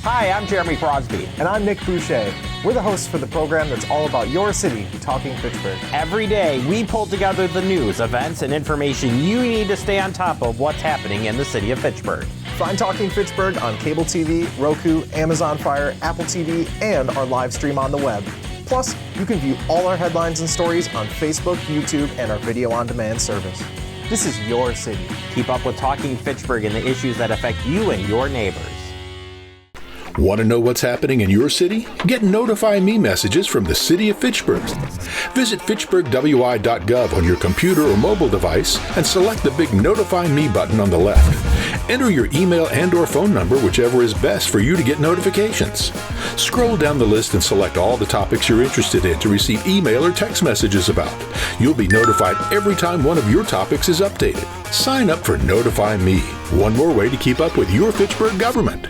Hi, I'm Jeremy Crosby. And I'm Nick Boucher. We're the hosts for the program that's all about your city, Talking Fitchburg. Every day, we pull together the news, events, and information you need to stay on top of what's happening in the city of Fitchburg. Find Talking Fitchburg on cable TV, Roku, Amazon Fire, Apple TV, and our live stream on the web. Plus, you can view all our headlines and stories on Facebook, YouTube, and our video on demand service. This is your city. Keep up with Talking Fitchburg and the issues that affect you and your neighbors. Want to know what's happening in your city? Get Notify Me messages from the City of Fitchburg. Visit fitchburgwi.gov on your computer or mobile device and select the big Notify Me button on the left. Enter your email and/or phone number, whichever is best for you to get notifications. Scroll down the list and select all the topics you're interested in to receive email or text messages about. You'll be notified every time one of your topics is updated. Sign up for Notify Me, one more way to keep up with your Fitchburg government.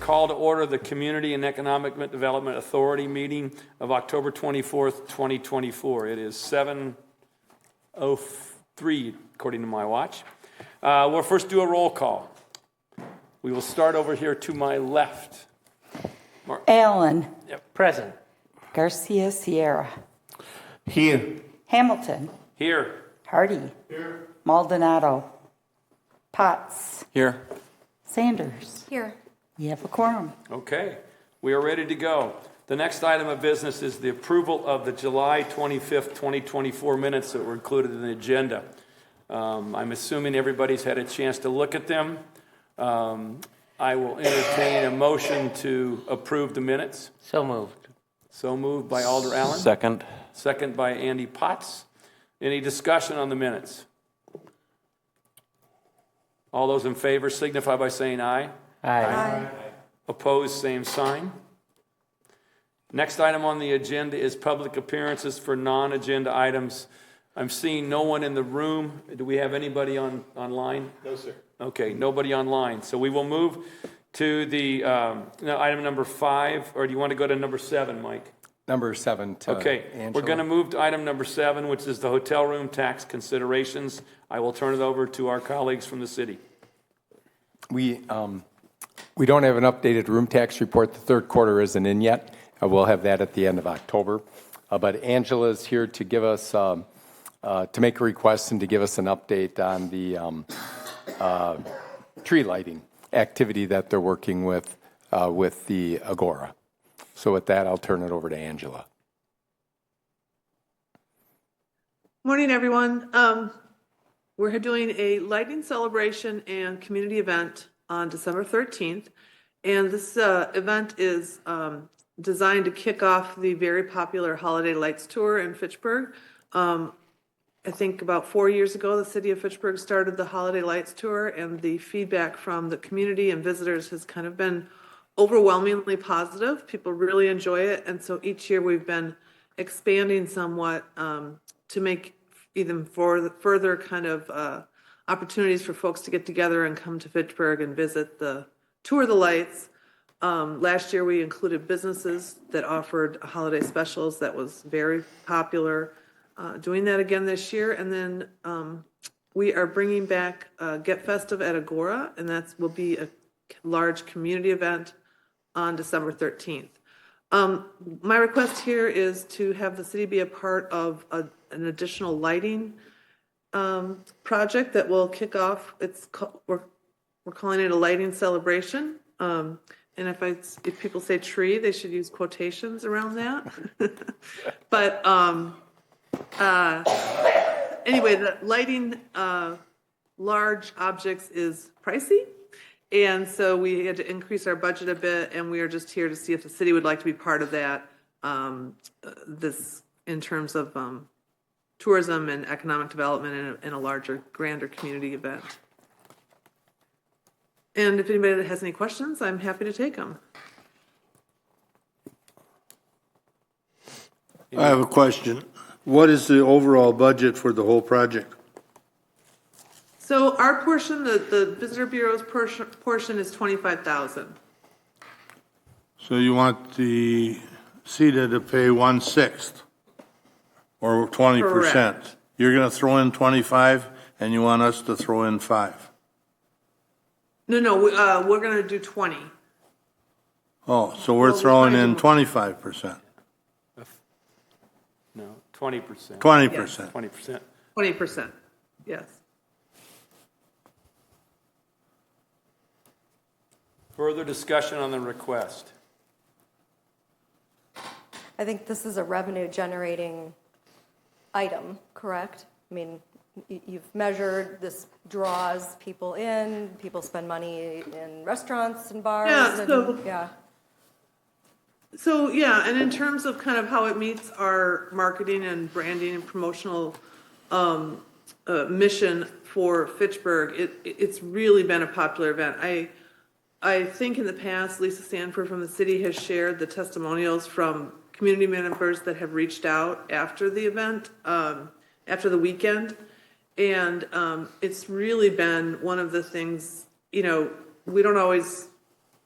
Call to order the Community and Economic Development Authority meeting of October 24th, 2024. It is 7:03 according to my watch. We'll first do a roll call. We will start over here to my left. Allen. Yep. Present. Garcia Sierra. Here. Hamilton. Here. Hardy. Here. Maldonado. Potts. Here. Sanders. Here. You have a quorum. Okay, we are ready to go. The next item of business is the approval of the July 25th, 2024 minutes that were included in the agenda. I'm assuming everybody's had a chance to look at them. I will entertain a motion to approve the minutes. So moved. So moved by Alder Allen. Second. Second by Andy Potts. Any discussion on the minutes? All those in favor signify by saying aye. Aye. Aye. Opposed, same sign. Next item on the agenda is public appearances for non-agenda items. I'm seeing no one in the room. Do we have anybody online? No, sir. Okay, nobody online. So we will move to the item number 5, or do you want to go to number 7, Mike? Number 7 to Okay, Angela. We're going to move to item number 7, which is the hotel room tax considerations. I will turn it over to our colleagues from the city. We don't have an updated room tax report. The third quarter isn't in yet. We'll have that at the end of October. But Angela's here to give us, to make a request and to give us an update on the tree lighting activity that they're working with the Agora. So with that, I'll turn it over to Angela. Morning, everyone. We're doing a lighting celebration and community event on December 13th. And this event is designed to kick off the very popular Holiday Lights Tour in Fitchburg. I think about 4 years ago, the city of Fitchburg started the Holiday Lights Tour, and the feedback from the community and visitors has kind of been overwhelmingly positive. People really enjoy it. And so each year we've been expanding somewhat to make even further kind of opportunities for folks to get together and come to Fitchburg and visit the tour of the lights. Last year we included businesses that offered holiday specials. That was very popular. Doing that again this year. And then we are bringing back Get Festive at Agora, and that will be a large community event on December 13th. My request here is to have the city be a part of an additional lighting project that will kick off. We're calling it a lighting celebration. And if people say tree, they should use quotations around that. But anyway, the lighting large objects is pricey. And so we had to increase our budget a bit, and we are just here to see if the city would like to be part of that, this in terms of tourism and economic development in a larger, grander community event. And if anybody has any questions, I'm happy to take them. I have a question. What is the overall budget for the whole project? So our portion, the Visitor Bureau's portion is $25,000. So you want the CETA to pay 1/6 or 20%. Correct. You're going to throw in 25 and you want us to throw in 5. No, we're going to do 20. Oh, so we're Well, throwing we're in trying 25%. No, 20%. 20%. 20%. 20%, yes. Further discussion on the request? I think this is a revenue generating item, correct? I mean, you've measured this draws people in, people spend money in restaurants and bars. Yeah, so- yeah. So, yeah, and in terms of kind of how it meets our marketing and branding and promotional mission for Fitchburg, it's really been a popular event. I think in the past, Lisa Sanford from the city has shared the testimonials from community members that have reached out after the event, after the weekend. And it's really been one of the things, we don't always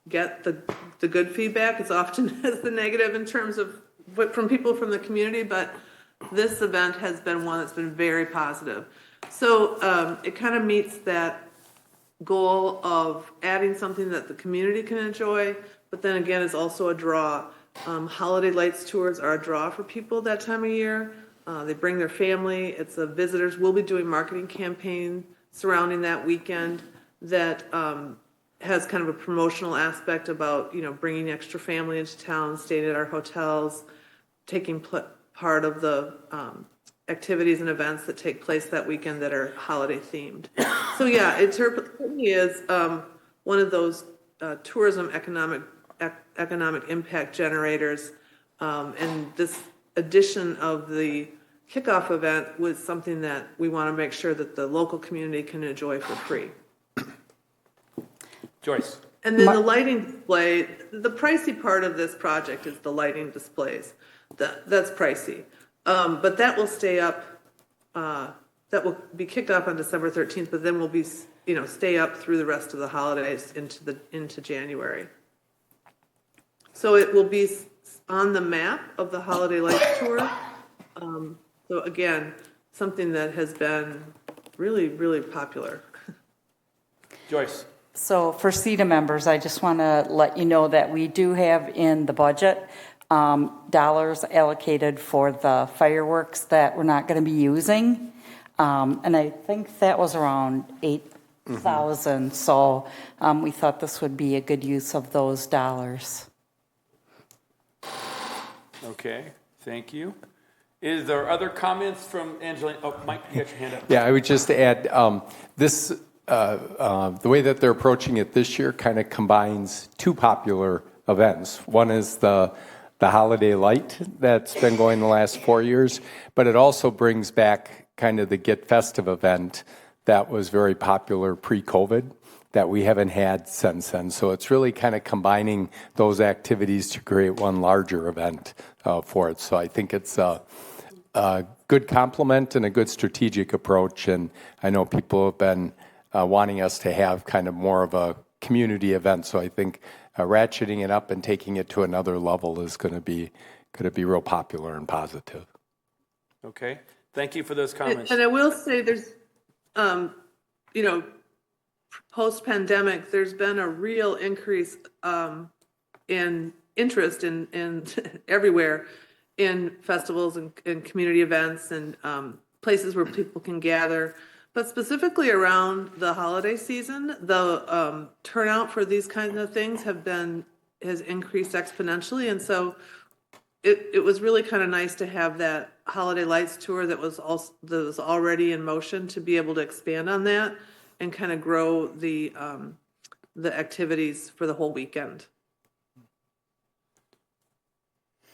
get the good feedback. It's often the negative in terms of from people from the community, but this event has been one that's been very positive. So it kind of meets that goal of adding something that the community can enjoy, but then again is also a draw. Holiday Lights tours are a draw for people that time of year. They bring their family. It's a visitors. We'll be doing marketing campaign surrounding that weekend that has kind of a promotional aspect about, bringing extra family into town, staying at our hotels, taking part of the activities and events that take place that weekend that are holiday themed. So yeah, it certainly is one of those tourism economic impact generators. And this addition of the kickoff event was something that we want to make sure that the local community can enjoy for free. Joyce? And then the lighting display, the pricey part of this project is the lighting displays. That's pricey. But that will stay up, that will be kicked off on December 13th, but then will be, stay up through the rest of the holidays into January. So it will be on the map of the Holiday Lights Tour. So again, something that has been really, really popular. Joyce? So for CETA members, I just want to let you know that we do have in the budget dollars allocated for the fireworks that we're not going to be using. And I think that was around 8,000. So we thought this would be a good use of those dollars. Okay, thank you. Is there other comments from Angelina? Oh, Mike, you got your hand up. Yeah, I would just add this. The way that they're approaching it this year kind of combines two popular events. One is the Holiday Light that's been going the last 4 years, but it also brings back kind of the Get Festive event that was very popular pre-COVID that we haven't had since then. So it's really kind of combining those activities to create one larger event for it. So I think it's a good complement and a good strategic approach. And I know people have been wanting us to have kind of more of a community event. So I think ratcheting it up and taking it to another level is going to be real popular and positive. Okay, thank you for those comments. And I will say there's, post-pandemic, there's been a real increase in interest in everywhere in festivals and community events and places where people can gather. But specifically around the holiday season, the turnout for these kinds of things has increased exponentially. And so it was really kind of nice to have that Holiday Lights tour that was already in motion to be able to expand on that and kind of grow the activities for the whole weekend.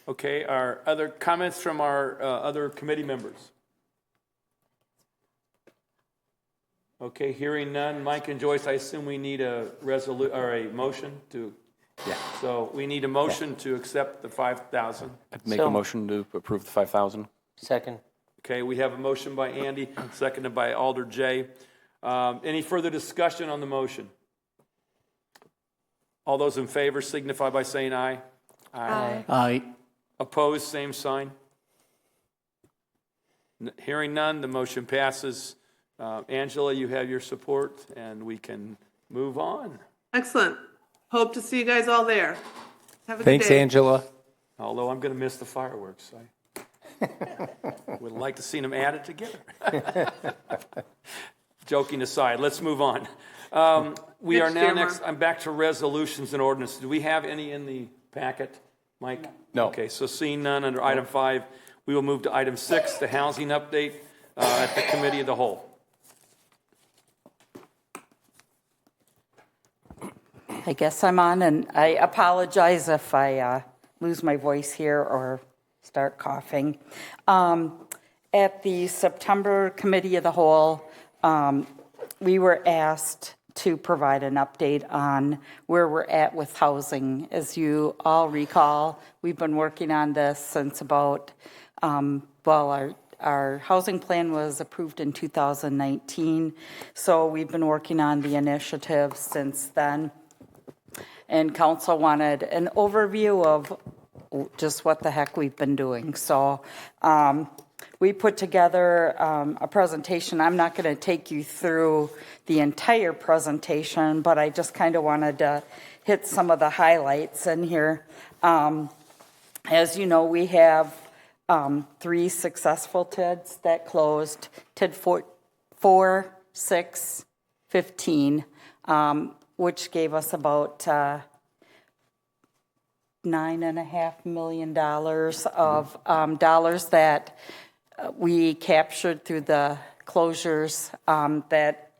Okay, our other comments from our other committee members? Okay, hearing none. Mike and Joyce, I assume we need a motion to. Yeah. So we need a motion to accept the 5,000. I'd make a motion to approve the 5,000. Second. Okay, we have a motion by Andy, seconded by Alder J. Any further discussion on the motion? All those in favor signify by saying aye. Aye. Aye. Opposed, same sign. Hearing none, the motion passes. Angela, you have your support, and we can move on. Excellent. Hope to see you guys all there. Have a good Thanks, day. Angela. Although I'm going to miss the fireworks. I would like to see them added together. Joking aside, let's move on. We are now next, I'm back to resolutions and ordinances. Do we have any in the packet, Mike? No. Okay, so seeing none under item 5, we will move to item 6, the housing update at the committee of the whole. I guess I'm on, and I apologize if I lose my voice here or start coughing. At the September Committee of the Whole, we were asked to provide an update on where we're at with housing. As you all recall, we've been working on this since about, our housing plan was approved in 2019, so we've been working on the initiative since then. And council wanted an overview of just what the heck we've been doing. So we put together a presentation. I'm not going to take you through the entire presentation, but I just kind of wanted to hit some of the highlights in here. As you know, we have 3 successful TIDs that closed, TID 4, 6, 15, which gave us about $9.5 million of dollars that we captured through the closures that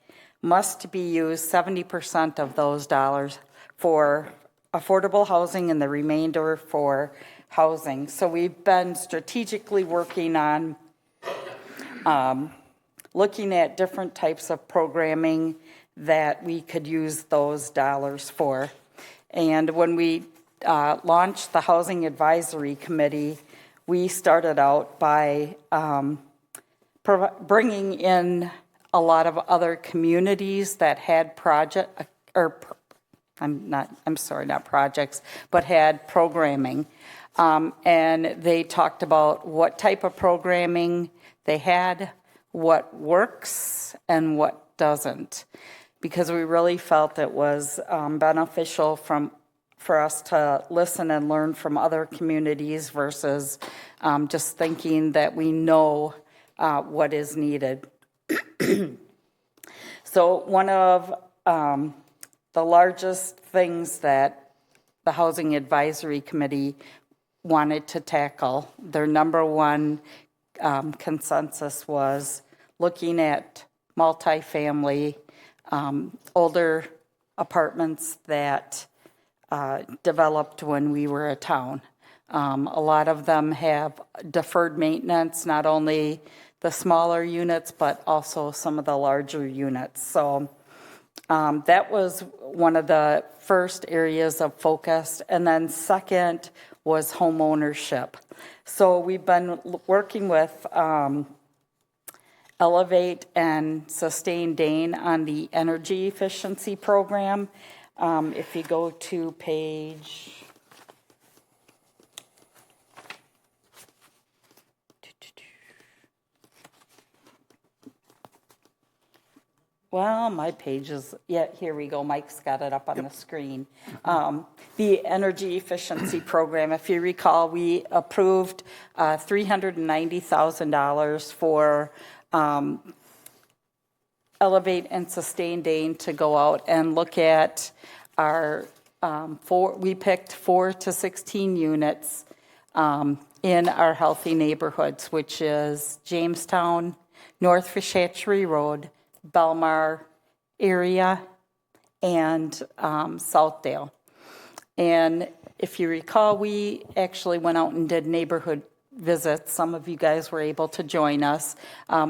must be used, 70% of those dollars for affordable housing and the remainder for housing. So we've been strategically working on looking at different types of programming that we could use those dollars for. And when we launched the Housing Advisory Committee, we started out by bringing in a lot of other communities that had not projects, but had programming. And they talked about what type of programming they had, what works, and what doesn't. Because we really felt it was beneficial for us to listen and learn from other communities versus just thinking that we know what is needed. So one of the largest things that the Housing Advisory Committee wanted to tackle, their number one consensus was looking at multifamily, older apartments that developed when we were a town. A lot of them have deferred maintenance, not only the smaller units, but also some of the larger units. So that was one of the first areas of focus. And then second was home ownership. So we've been working with Elevate and Sustain Dane on the energy efficiency program. If you go to page, well, my page is, yeah, here we go. Mike's got it up on the screen. The energy efficiency program, if you recall, we approved $390,000 for Elevate and Sustain Dane to go out and look at our we picked 4 to 16 units in our healthy neighborhoods, which is Jamestown, North Fishatchery Road, Belmar area, and Southdale. And if you recall, we actually went out and did neighborhood visits. Some of you guys were able to join us,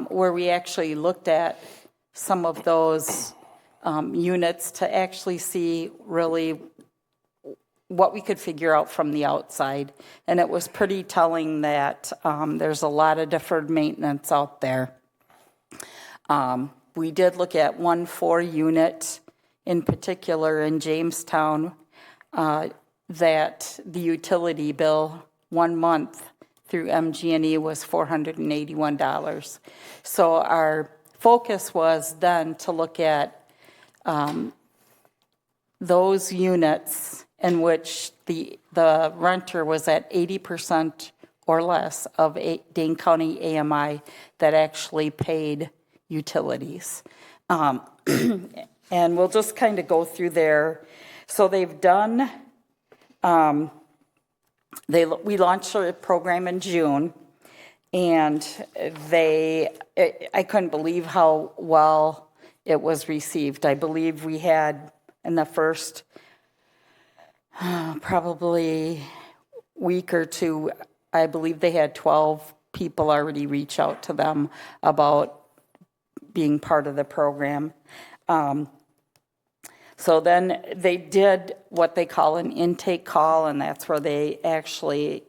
where we actually looked at some of those units to actually see really what we could figure out from the outside. And it was pretty telling that there's a lot of deferred maintenance out there. We did look at 1 4-unit in particular in Jamestown, that the utility bill 1 month through MG&E was $481. So our focus was then to look at those units in which the renter was at 80% or less of Dane County AMI that actually paid utilities. And we'll just kind of go through there. So they've done, we launched a program in June, and I couldn't believe how well it was received. I believe we had in the first probably week or two, I believe they had 12 people already reach out to them about being part of the program. So then they did what they call an intake call, and that's where they actually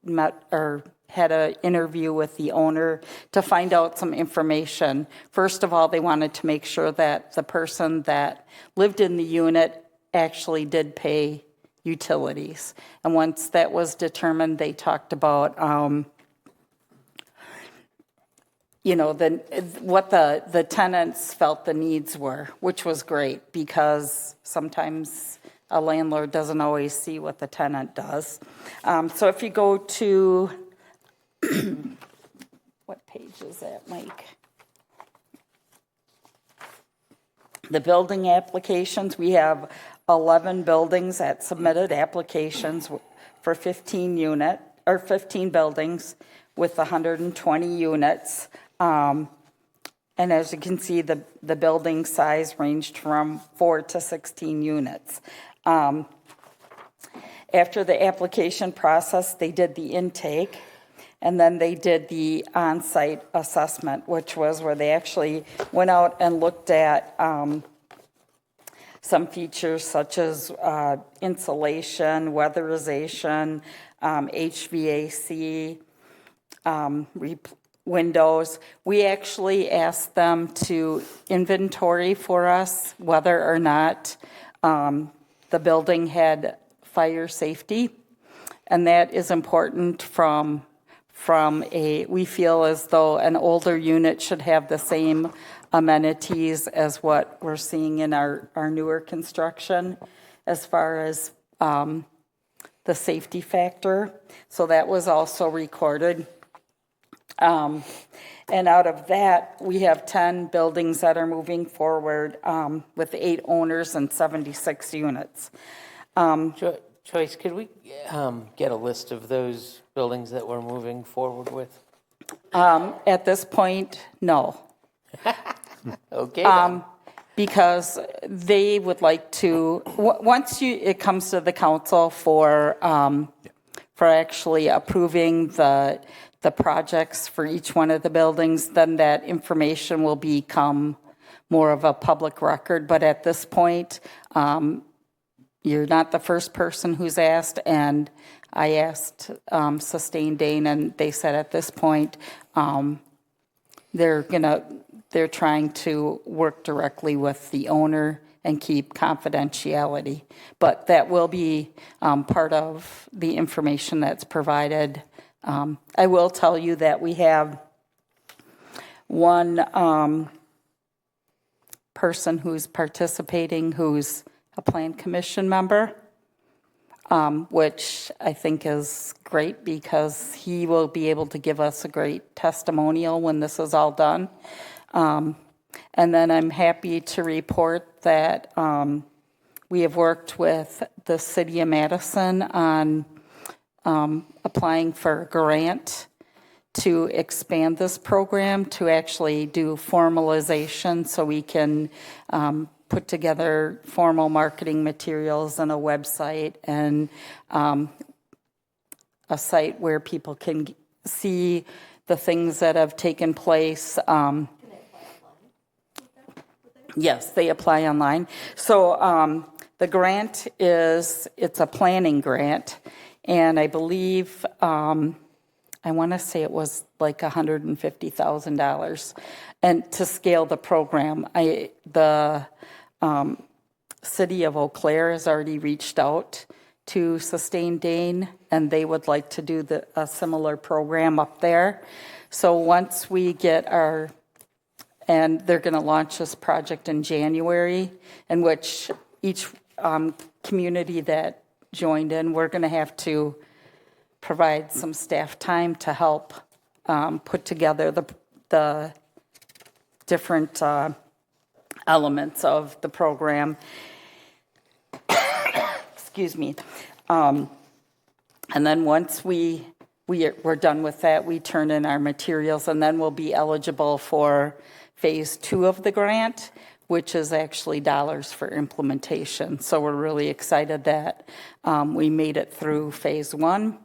met or had an interview with the owner to find out some information. First of all, they wanted to make sure that the person that lived in the unit actually did pay utilities. And once that was determined, they talked about what the tenants felt the needs were, which was great because sometimes a landlord doesn't always see what the tenant does. So if you go to, what page is that, Mike? The building applications, we have 11 buildings that submitted applications for 15 buildings with 120 units. And as you can see, the building size ranged from 4 to 16 units. After the application process, they did the intake, and then they did the on-site assessment, which was where they actually went out and looked at some features such as insulation, weatherization, HVAC, windows. We actually asked them to inventory for us whether or not the building had fire safety, and that is important we feel as though an older unit should have the same amenities as what we're seeing in our newer construction as far as the safety factor. So that was also recorded. And out of that, we have 10 buildings that are moving forward with 8 owners and 76 units. Joyce, could we get a list of those buildings that we're moving forward with? At this point, no. Okay. Because they would like to, once it comes to the council for actually approving the projects for each one of the buildings, then that information will become more of a public record. But at this point, you're not the first person who's asked, and I asked Sustain Dane, and they said at this point they're trying to work directly with the owner and keep confidentiality. But that will be part of the information that's provided. I will tell you that we have one person who's participating who's a Plan Commission member, which I think is great because he will be able to give us a great testimonial when this is all done. And then I'm happy to report that we have worked with the City of Madison on applying for a grant to expand this program to actually do formalization so we can put together formal marketing materials and a website and a site where people can see the things that have taken place. Yes, they apply online. So The grant it's a planning grant, and I believe, I want to say it was like $150,000. And to scale the program, the city of Eau Claire has already reached out to Sustain Dane, and they would like to do a similar program up there. So once we get and they're going to launch this project in January, in which each community that joined in, we're going to have to provide some staff time to help put together the different elements of the program. Excuse me. And then once we're done with that, we turn in our materials, and then we'll be eligible for phase 2 of the grant, which is actually dollars for implementation. So we're really excited that we made it through phase 1.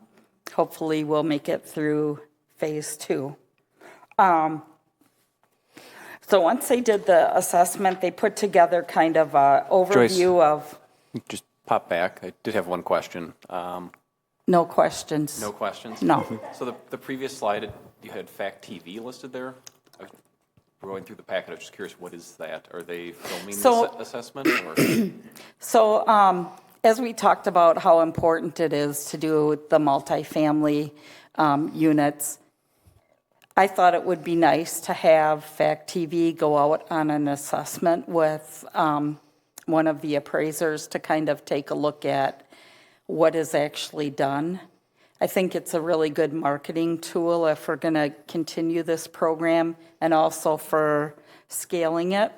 Hopefully we'll make it through phase 2. So once they did the assessment, they put together kind of an overview of... Just pop back. I did have one question. No questions. No questions? No. So the previous slide, you had FACTv listed there. I was going through the packet. I was just curious, what is that? Are they filming this assessment? Or? So as we talked about how important it is to do the multifamily units, I thought it would be nice to have FACTv go out on an assessment with one of the appraisers to kind of take a look at what is actually done. I think it's a really good marketing tool if we're going to continue this program, and also for scaling it.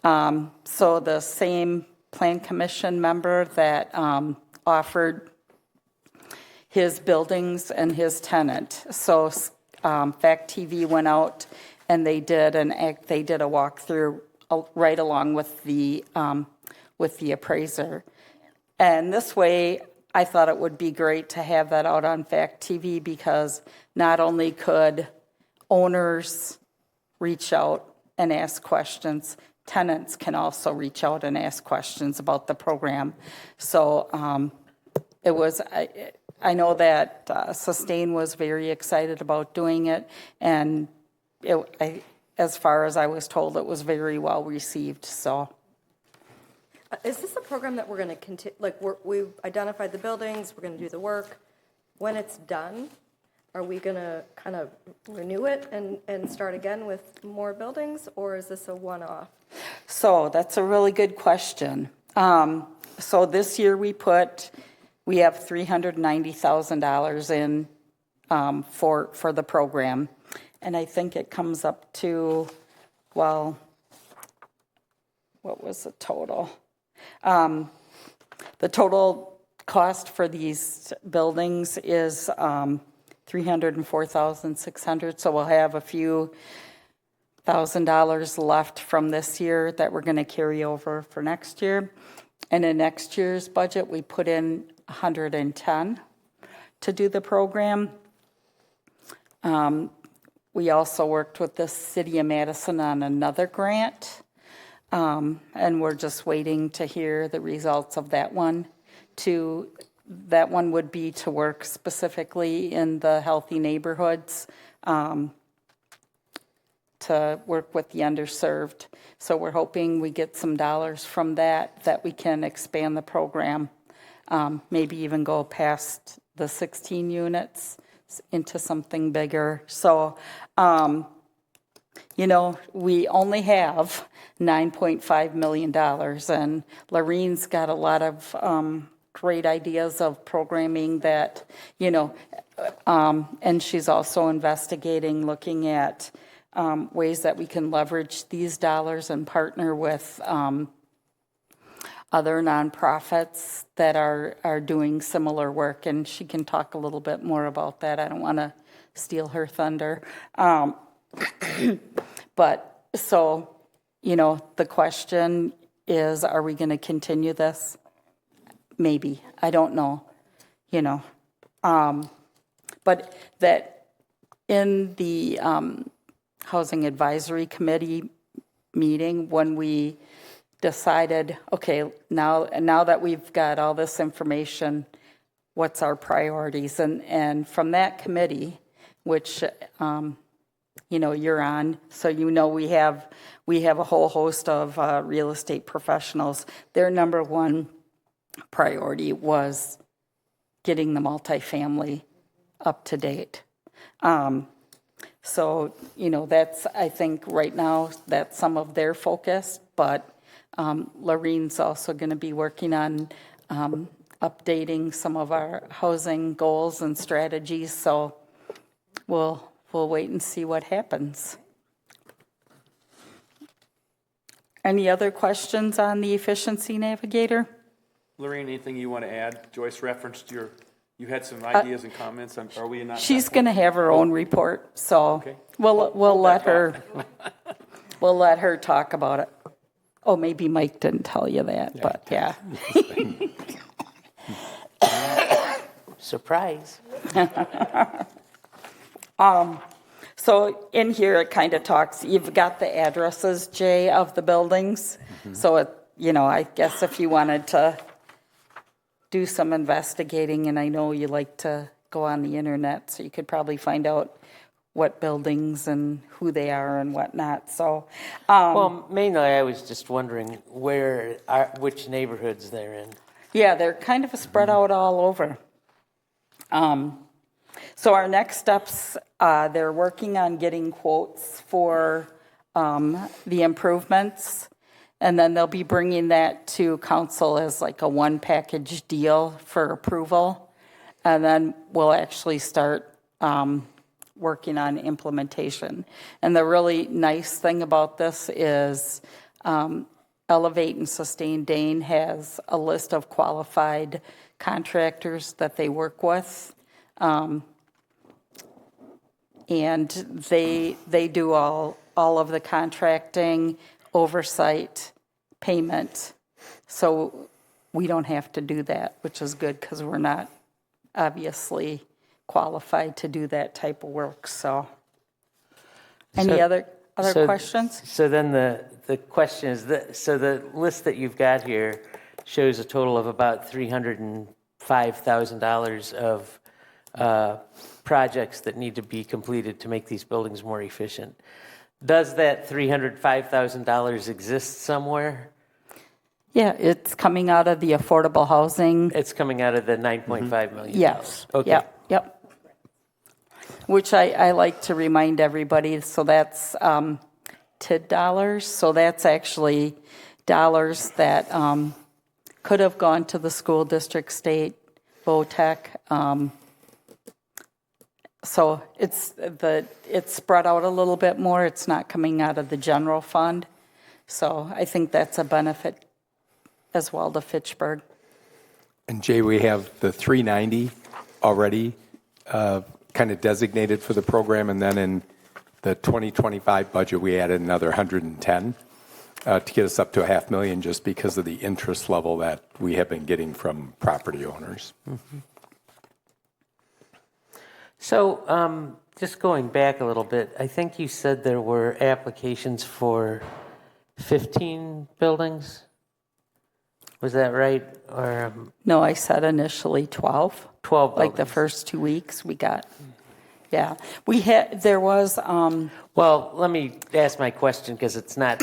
So the same Plan Commission member that offered his buildings and his tenant. So FACTv went out and they did a walkthrough right along with the appraiser. And this way, I thought it would be great to have that out on FACTv, because not only could owners reach out and ask questions, tenants can also reach out and ask questions about the program. So I know that Sustain was very excited about doing it, and as far as I was told, it was very well received. So, is this a program that we're going to continue? Like, we've identified the buildings, we're going to do the work. When it's done, are we going to kind of renew it and start again with more buildings, or is this a one-off? So that's a really good question. So this year we have $390,000 in for the program, and I think it comes up to, well, what was the total? The total cost for these buildings is $304,600. So we'll have a few $1,000 left from this year that we're going to carry over for next year. And in next year's budget, we put in $110 to do the program. We also worked with the City of Madison on another grant, and we're just waiting to hear the results of that one. That one would be to work specifically in the healthy neighborhoods, to work with the underserved. So we're hoping we get some dollars from that we can expand the program, maybe even go past the 16 units into something bigger. So, we only have $9.5 million, and Lorraine's got a lot of great ideas of programming that, and she's also investigating, looking at ways that we can leverage these dollars and partner with other nonprofits that are doing similar work, and she can talk a little bit more about that. I don't want to steal her thunder. But so, the question is, are we going to continue this? Maybe. I don't know, but that in the Housing Advisory Committee meeting, when we decided, okay, now that we've got all this information, what's our priorities? And from that committee, which you're on, so we have a whole host of real estate professionals. Their number one priority was getting the multifamily up to date. So that's, I think right now that's some of their focus, but Lorraine's also going to be working on updating some of our housing goals and strategies. So we'll wait and see what happens. Any other questions on the efficiency navigator? Lorraine, anything you want to add? Joyce referenced you had some ideas and comments. Are we not? She's going to have her own report, so Okay. we'll let her talk about it. Oh, maybe Mike didn't tell you that, but yeah. Surprise. So in here, it kind of talks, you've got the addresses, Jay, of the buildings. So, I guess if you wanted to do some investigating, and I know you like to go on the internet, so you could probably find out what buildings and who they are and whatnot. So, Well, mainly I was just wondering which neighborhoods they're in. yeah, they're kind of spread out all over. So our next steps, they're working on getting quotes for the improvements, and then they'll be bringing that to council as like a one package deal for approval, and then we'll actually start working on implementation. And the really nice thing about this is Elevate and Sustain Dane has a list of qualified contractors that they work with. And they do all of the contracting, oversight, payment. So we don't have to do that, which is good because we're not obviously qualified to do that type of work. So any other questions? So then the question is, so the list that you've got here shows a total of about $305,000 of projects that need to be completed to make these buildings more efficient. Does that $305,000 exist somewhere? Yeah, it's coming out of the affordable housing. It's coming out of the $9.5 million. Yes. Okay. Yep. Which I like to remind everybody. So that's TID dollars. So that's actually dollars that could have gone to the school district, state, VOTEC. So it's spread out a little bit more. It's not coming out of the general fund. So I think that's a benefit as well to Fitchburg. And Jay, we have the 390 already kind of designated for the program, and then in the 2025 budget, we added another 110 to get us up to $500,000 just because of the interest level that we have been getting from property owners. Mm-hmm. So just going back a little bit, I think you said there were applications for 15 buildings. Was that right? Or no, I said initially 12. 12 buildings. Like the first 2 weeks we got. Yeah. There was... Well, let me ask my question because it's not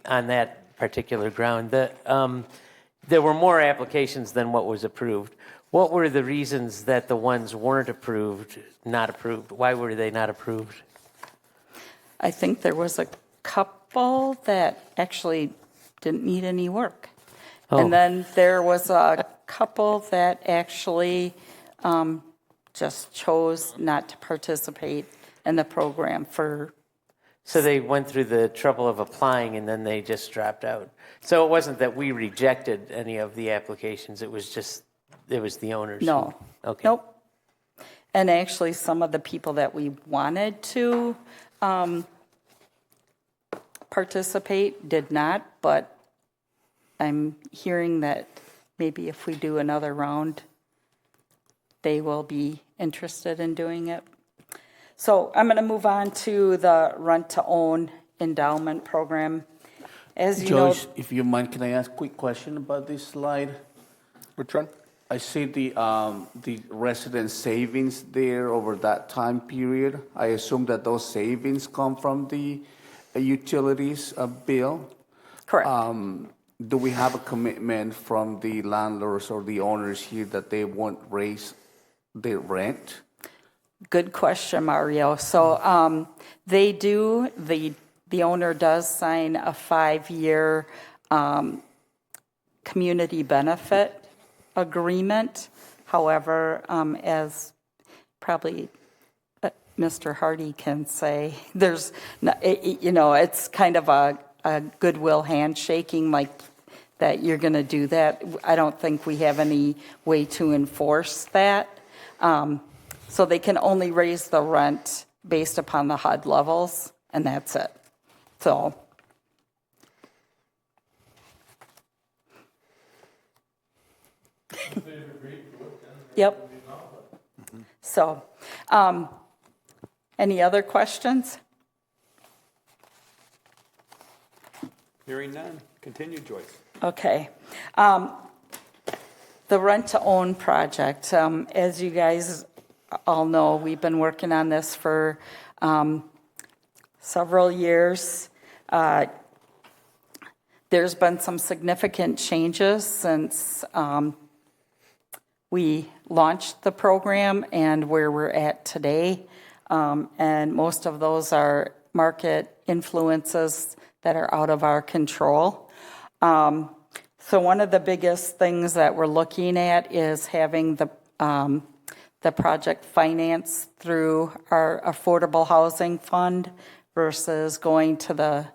on that particular ground. There were more applications than what was approved. What were the reasons that the ones weren't approved, not approved? Why were they not approved? I think there was a couple that actually didn't need any work. Oh. And then there was a couple that actually just chose not to participate in the program for... So they went through the trouble of applying and then they just dropped out. So it wasn't that we rejected any of the applications, it was the owners. No. Okay. Nope. And actually some of the people that we wanted to participate did not, but I'm hearing that maybe if we do another round, they will be interested in doing it. So I'm going to move on to the rent-to-own endowment program. As you Joyce, know, if you mind, can I ask a quick question about this slide? Which one? I see the resident savings there over that time period. I assume that those savings come from the utilities bill. correct. Do we have a commitment from the landlords or the owners here that they won't raise their rent? Good question, Mario. So they do, the owner does sign a 5-year community benefit agreement. However, as probably Mr. Hardy can say, there's, it's kind of a goodwill handshaking, like that you're going to do that. I don't think we have any way to enforce that. So they can only raise the rent based upon the HUD levels, and that's it. So. Yep. So, any other questions? Hearing none. Continue, Joyce. Okay. The rent-to-own project, as you guys all know, we've been working on this for several years. There's been some significant changes since we launched the program and where we're at today. And most of those are market influences that are out of our control. So one of the biggest things that we're looking at is having the project financed through our affordable housing fund versus going to the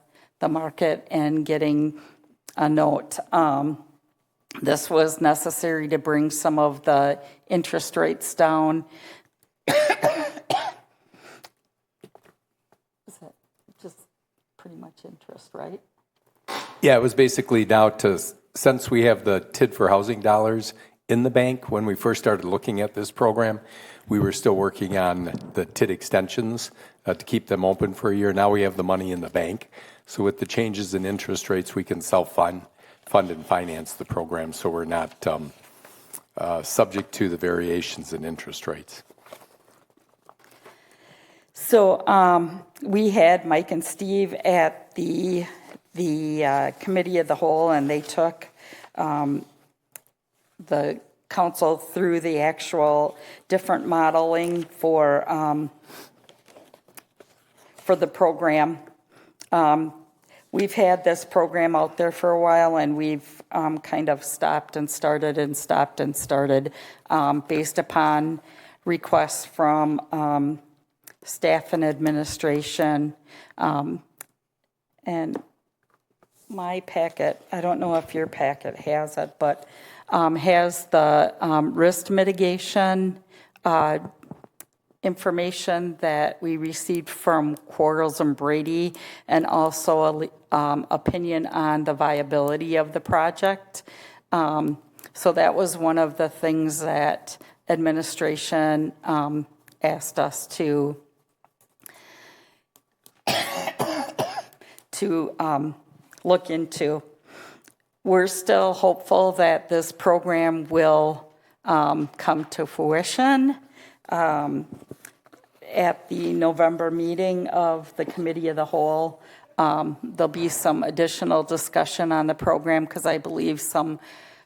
market and getting a note. This was necessary to bring some of the interest rates down. Is it just pretty much interest, right? Yeah, it was basically now since we have the TID for housing dollars in the bank, when we first started looking at this program, we were still working on the TID extensions to keep them open for a year. Now we have the money in the bank. So with the changes in interest rates, we can self-fund and finance the program, so we're not subject to the variations in interest rates. So we had Mike and Steve at the committee of the whole, and they took the council through the actual different modeling for the program. We've had this program out there for a while, and we've kind of stopped and started based upon requests from staff and administration. And my packet, I don't know if your packet has it, but has the risk mitigation information that we received from Quarles and Brady, and also an opinion on the viability of the project. So that was one of the things that administration asked us to look into. We're still hopeful that this program will come to fruition. At the November meeting of the Committee of the Whole, there'll be some additional discussion on the program because I believe some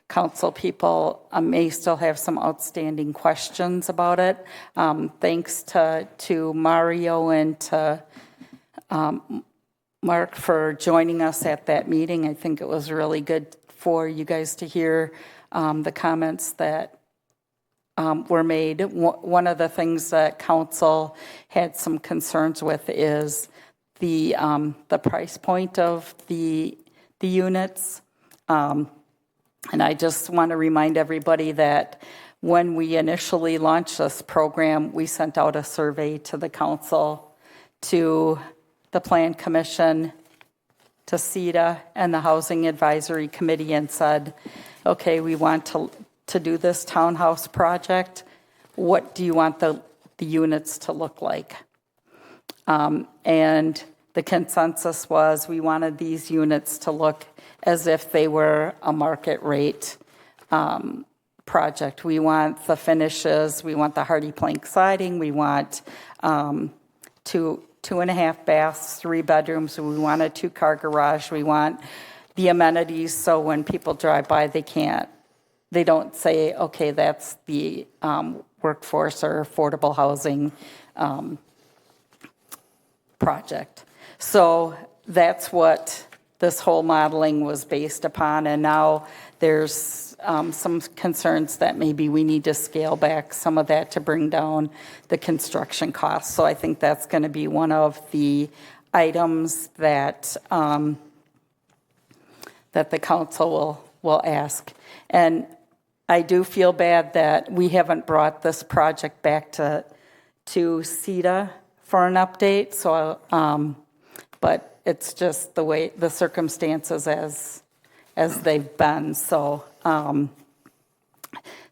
council people may still have some outstanding questions about it. Thanks to Mario and to Mark for joining us at that meeting. I think it was really good for you guys to hear the comments that were made. One of the things that council had some concerns with is the price point of the units. And I just want to remind everybody that when we initially launched this program, we sent out a survey to the council, to the Plan Commission, to CETA, and the Housing Advisory Committee, and said, okay, we want to do this townhouse project. What do you want the units to look like? And the consensus was we wanted these units to look as if they were a market rate project. We want the finishes, we want the hardy plank siding, we want 2.5 baths, 3 bedrooms, we want a 2-car garage, we want the amenities so when people drive by they don't say, okay, that's the workforce or affordable housing project. So that's what this whole modeling was based upon, and now there's some concerns that maybe we need to scale back some of that to bring down the construction costs. So I think that's going to be one of the items that that the council will ask. And I do feel bad that we haven't brought this project back to CETA for an update. So, but it's just the way the circumstances as they've been. So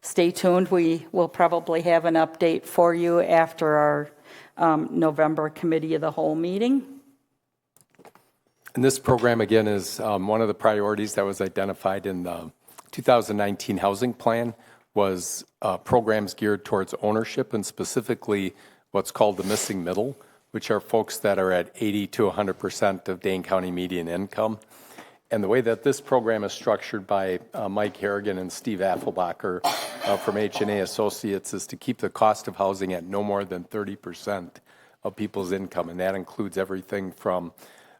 stay tuned. We will probably have an update for you after our November Committee of the Whole meeting. And this program, again, is one of the priorities that was identified in the 2019 housing plan was programs geared towards ownership and specifically what's called the missing middle, which are folks that are at 80 to 100% of Dane County median income. And the way that this program is structured by Mike Harrigan and Steve Affelbacher from H&A Associates is to keep the cost of housing at no more than 30% of people's income. And that includes everything from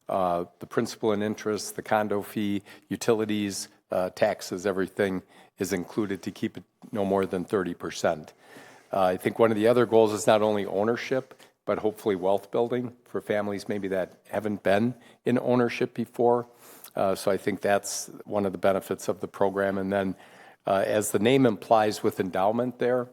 the principal and interest, the condo fee, utilities, taxes, everything is included to keep it no more than 30%. I think one of the other goals is not only ownership, but hopefully wealth building for families maybe that haven't been in ownership before. So I think that's one of the benefits of the program. And then as the name implies with endowment there,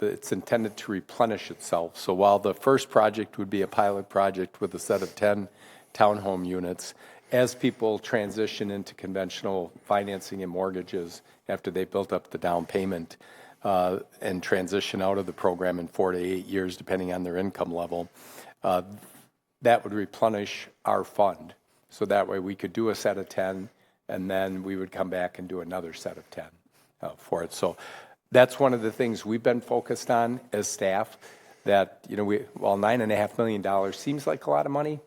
it's intended to replenish itself. So while the first project would be a pilot project with a set of 10 townhome units, as people transition into conventional financing and mortgages after they built up the down payment and transition out of the program in 4 to 8 years, depending on their income level, that would replenish our fund. So that way we could do a set of 10, and then we would come back and do another set of 10 for it. So that's one of the things we've been focused on as staff, that, while $9.5 million seems like a lot of money,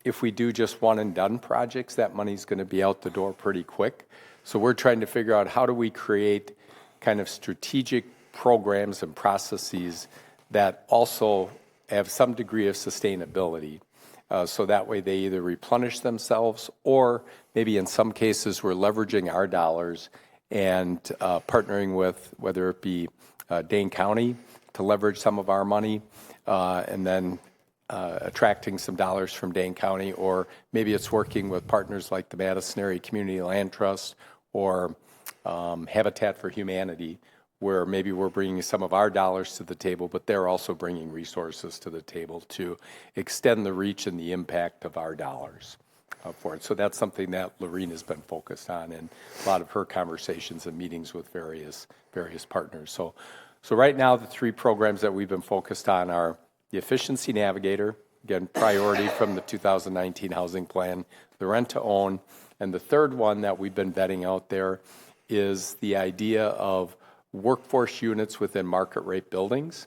if we do just one and done projects, that money's going to be out the door pretty quick. So we're trying to figure out how do we create kind of strategic programs and processes that also have some degree of sustainability. So that way they either replenish themselves or maybe in some cases we're leveraging our dollars and partnering with whether it be Dane County to leverage some of our money and then attracting some dollars from Dane County, or maybe it's working with partners like the Madison Area Community Land Trust or Habitat for Humanity, where maybe we're bringing some of our dollars to the table, but they're also bringing resources to the table to extend the reach and the impact of our dollars for it. So that's something that Lorene has been focused on in a lot of her conversations and meetings with various partners. So right now, the 3 programs that we've been focused on are the Efficiency Navigator, again, priority from the 2019 housing plan, the rent-to-own, and the third one that we've been vetting out there is the idea of workforce units within market rate buildings.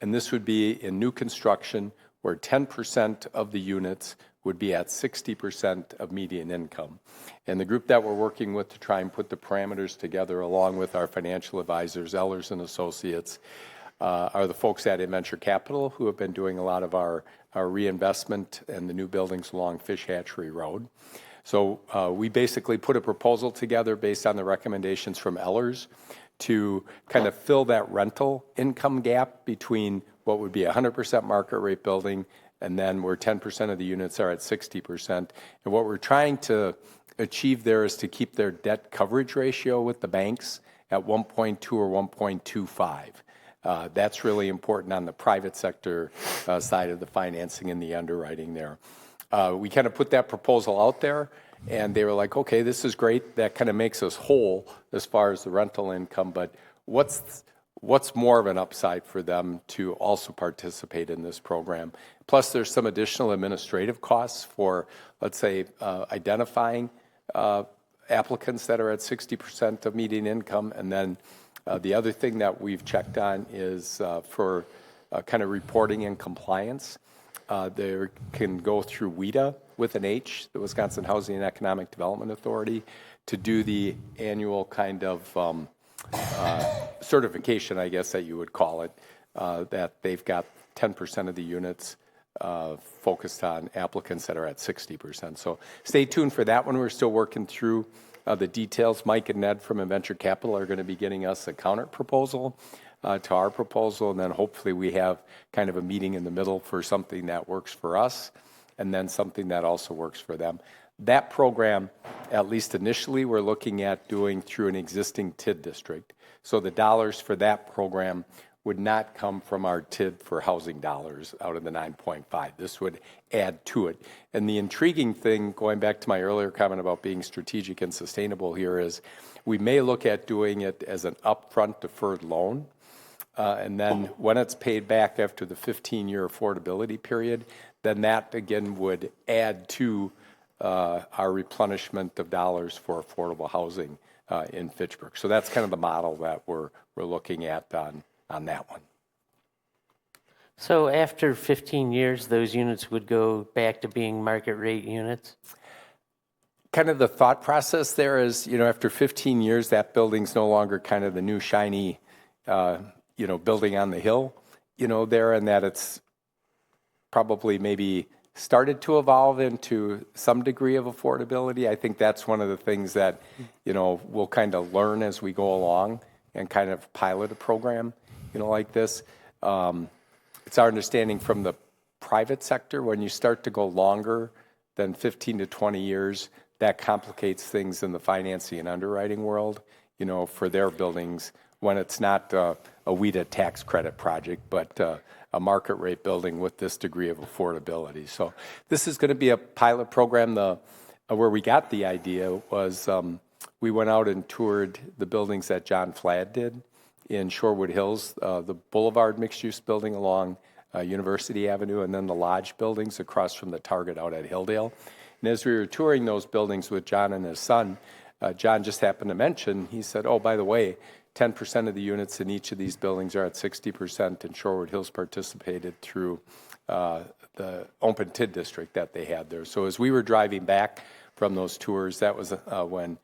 And this would be in new construction where 10% of the units would be at 60% of median income. And the group that we're working with to try and put the parameters together along with our financial advisors, Ehlers and Associates, are the folks at Venture Capital who have been doing a lot of our reinvestment in the new buildings along Fish Hatchery Road. So we basically put a proposal together based on the recommendations from Ehlers to kind of fill that rental income gap between what would be a 100% market rate building and then where 10% of the units are at 60%. And what we're trying to achieve there is to keep their debt coverage ratio with the banks at 1.2 or 1.25. That's really important on the private sector side of the financing and the underwriting there. We kind of put that proposal out there, and they were like, okay, this is great. That kind of makes us whole as far as the rental income, but what's what's more of an upside for them to also participate in this program. Plus, there's some additional administrative costs for, let's say, identifying applicants that are at 60% of median income. And then the other thing that we've checked on is for kind of reporting and compliance. They can go through WHEDA with an H, the Wisconsin Housing and Economic Development Authority, to do the annual kind of certification, I guess that you would call it, that they've got 10% of the units focused on applicants that are at 60%. So stay tuned for that one. We're still working through the details. Mike and Ned from Venture Capital are going to be getting us a counter proposal to our proposal, and then hopefully we have kind of a meeting in the middle for something that works for us and then something that also works for them. That program, at least initially, we're looking at doing through an existing TID district. So the dollars for that program would not come from our TID for housing dollars out of the 9.5. This would add to it. And the intriguing thing, going back to my earlier comment about being strategic and sustainable here, is we may look at doing it as an upfront deferred loan. And then when it's paid back after the 15-year affordability period, then that again would add to our replenishment of dollars for affordable housing in Fitchburg. So that's kind of the model that we're looking at on that one. So after 15 years, those units would go back to being market rate units? Kind of the thought process there is, after 15 years, that building's no longer kind of the new shiny, building on the hill, there, and that it's probably maybe started to evolve into some degree of affordability. I think that's one of the things that, we'll kind of learn as we go along and kind of pilot a program, like this. It's our understanding from the private sector, when you start to go longer than 15 to 20 years, that complicates things in the financing and underwriting world, for their buildings, when it's not a WHEDA tax credit project, but a market rate building with this degree of affordability. So this is going to be a pilot program. Where we got the idea was we went out and toured the buildings that John Flad did in Shorewood Hills, the Boulevard mixed-use building along University Avenue, and then the Lodge buildings across from the Target out at Hilldale. And as we were touring those buildings with John and his son, John just happened to mention, he said, oh, by the way, 10% of the units in each of these buildings are at 60%, and Shorewood Hills participated through the open TID district that they had there. So as we were driving back from those tours, that was when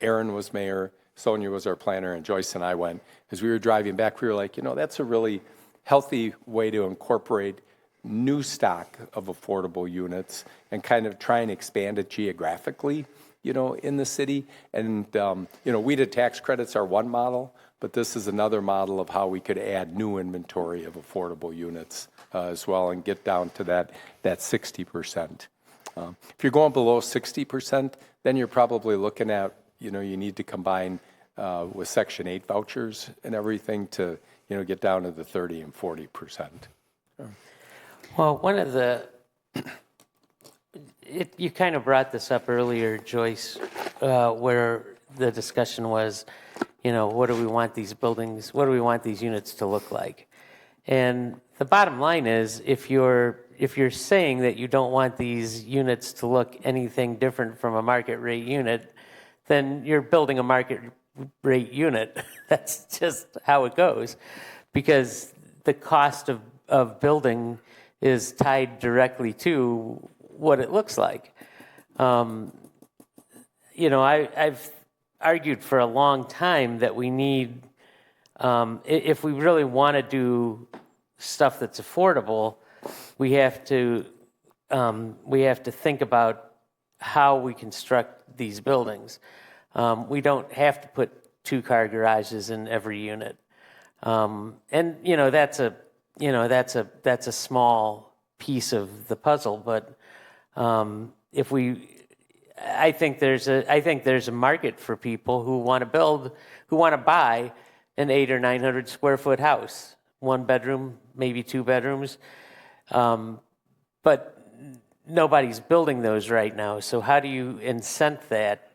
Aaron was mayor, Sonia was our planner, and Joyce and I went. As we were driving back, we were like, that's a really healthy way to incorporate new stock of affordable units and kind of try and expand it geographically, in the city. And, WHEDA tax credits are one model, but this is another model of how we could add new inventory of affordable units as well and get down to that 60%. If you're going below 60%, then you're probably looking at, you need to combine with Section 8 vouchers and everything to, get down to the 30 and 40%. Well, one of the, you kind of brought this up earlier, Joyce, where the discussion was, what do we want these buildings, what do we want these units to look like? And the bottom line is, if you're saying that you don't want these units to look anything different from a market rate unit, then you're building a market rate unit. That's just how it goes, because the cost of building is tied directly to what it looks like. I've argued for a long time that we need, if we really want to do stuff that's affordable, we have to think about how we construct these buildings. We don't have to put 2-car garages in every unit, and that's a small piece of the puzzle. But I think there's a market for people who want to buy an 800 or 900 square foot house, 1 bedroom, maybe 2 bedrooms, but nobody's building those right now. So how do you incent that?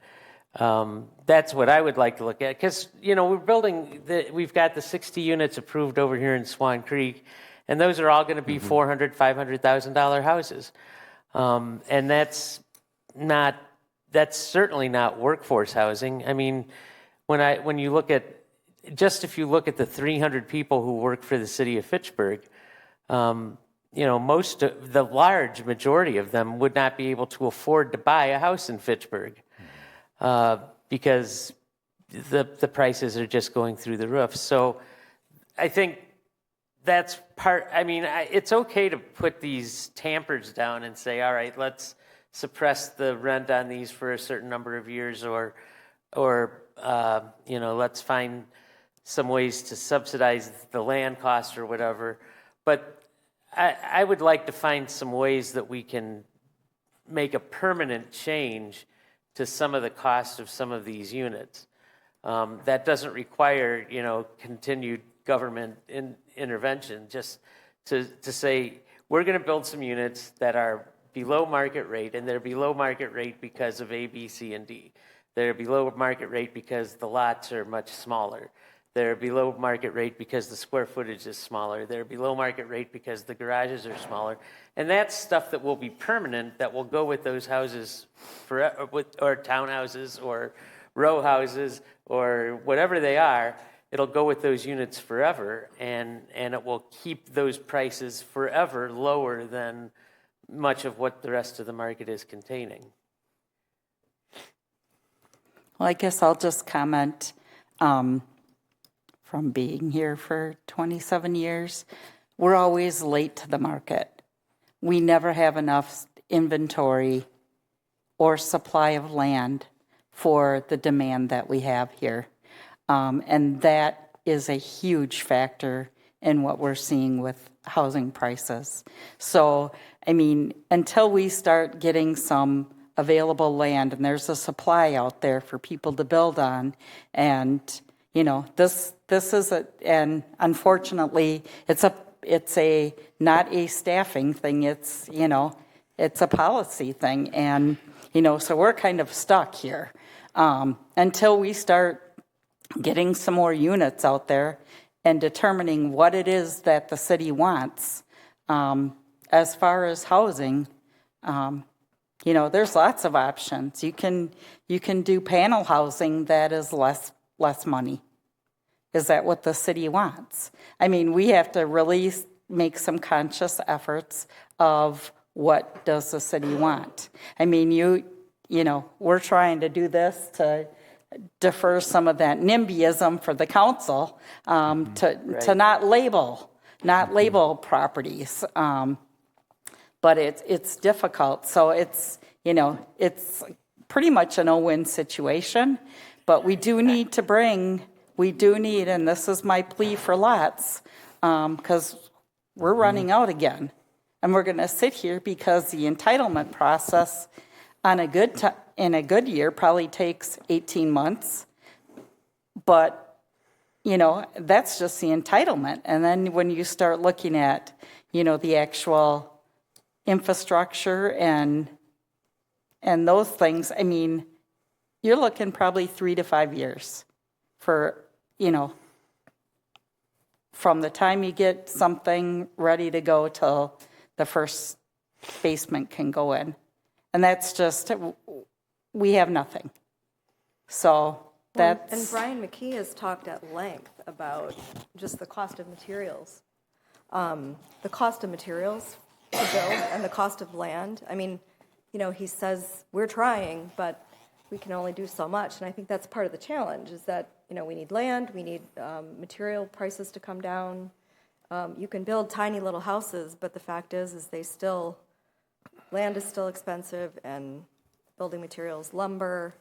That's what I would like to look at, because, we've got the 60 units approved over here in Swan Creek, and those are all going to be $400,000, $500,000 houses. And that's certainly not workforce housing. I mean, when you look at, if you look at the 300 people who work for the city of Fitchburg, the large majority of them would not be able to afford to buy a house in Fitchburg because the prices are just going through the roof. So I think that's it's okay to put these tampers down and say, all right, let's suppress the rent on these for a certain number of years, or let's find some ways to subsidize the land cost or whatever. But I would like to find some ways that we can make a permanent change to some of the cost of some of these units. That doesn't require, continued government intervention, just to say, we're going to build some units that are below market rate, and they're below market rate because of A, B, C, and D. They're below market rate because the lots are much smaller. They're below market rate because the square footage is smaller. They're below market rate because the garages are smaller. And that's stuff that will be permanent, that will go with those houses, or townhouses, or row houses, or whatever they are. It'll go with those units forever, and it will keep those prices forever lower than much of what the rest of the market is containing. Well, I guess I'll just comment from being here for 27 years. We're always late to the market. We never have enough inventory or supply of land for the demand that we have here. And that is a huge factor in what we're seeing with housing prices. So, until we start getting some available land and there's a supply out there for people to build on, and this is and unfortunately it's a not a staffing thing, it's a policy thing, and so we're kind of stuck here until we start getting some more units out there and determining what it is that the city wants. As far as housing, there's lots of options. You can do panel housing that is less money. Is that what the city wants? We have to really make some conscious efforts of what does the city want. We're trying to do this to defer some of that NIMBYism for the council, to not label properties. But it's difficult. So it's pretty much a no-win situation. But we do need, and this is my plea for lots, because we're running out again. And we're going to sit here because the entitlement process in a good year probably takes 18 months. But, that's just the entitlement. And then when you start looking at, the actual infrastructure and those things, you're looking probably 3 to 5 years for, from the time you get something ready to go till the first basement can go in. And that's just, we have nothing. So that's... And Brian McKee has talked at length about just the cost of materials. The cost of materials to build and the cost of land. He says we're trying, but we can only do so much. And I think that's part of the challenge is that, we need land, we need material prices to come down. You can build tiny little houses, but the fact is land is still expensive, and building materials, lumber.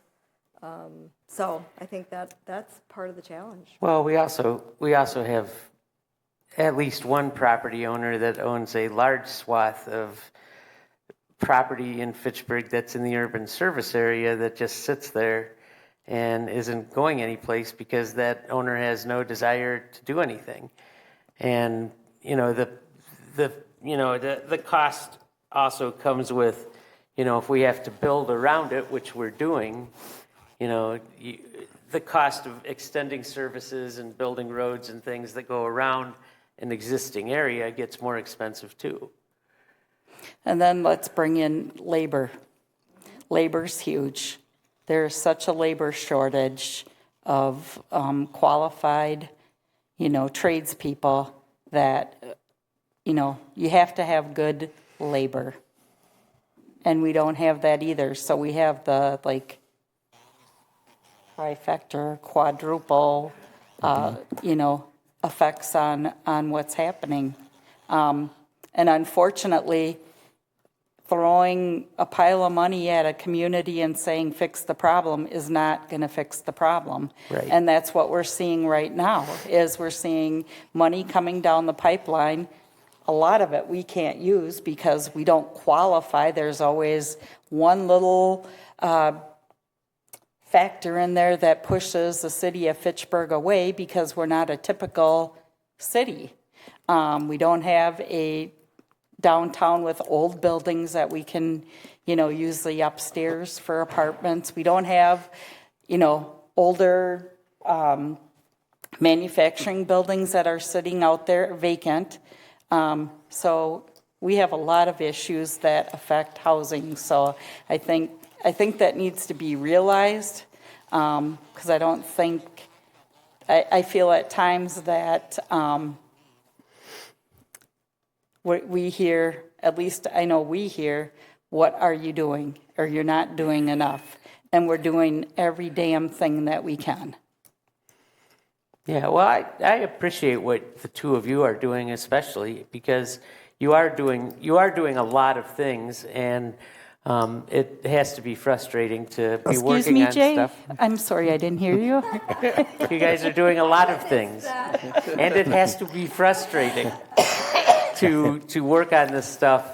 So I think that's part of the challenge. Well, we also have at least one property owner that owns a large swath of property in Fitchburg that's in the urban service area that just sits there and isn't going anyplace because that owner has no desire to do anything. And the cost also comes with, if we have to build around it, which we're doing, the cost of extending services and building roads and things that go around an existing area gets more expensive too. And then let's bring in labor. Labor's huge. There's such a labor shortage of qualified, tradespeople that, you have to have good labor. And we don't have that either. So we have the trifecta, quadruple, effects on what's happening. And unfortunately, throwing a pile of money at a community and saying fix the problem is not going to fix the problem. Right. And that's what we're seeing right now, is we're seeing money coming down the pipeline. A lot of it we can't use because we don't qualify. There's always one little factor in there that pushes the city of Fitchburg away because we're not a typical city. We don't have a downtown with old buildings that we can, use the upstairs for apartments. We don't have, older manufacturing buildings that are sitting out there vacant. So we have a lot of issues that affect housing. So I think that needs to be realized, because I don't think, I feel at times that we hear, at least I know we hear, what are you doing? Or you're not doing enough. And we're doing every damn thing that we can. Yeah, well, I appreciate what the two of you are doing, especially because you are doing a lot of things, and it has to be frustrating to be working on Jay? stuff. I'm sorry, I didn't hear you. You guys are doing a lot of things, and it has to be frustrating to work on this stuff,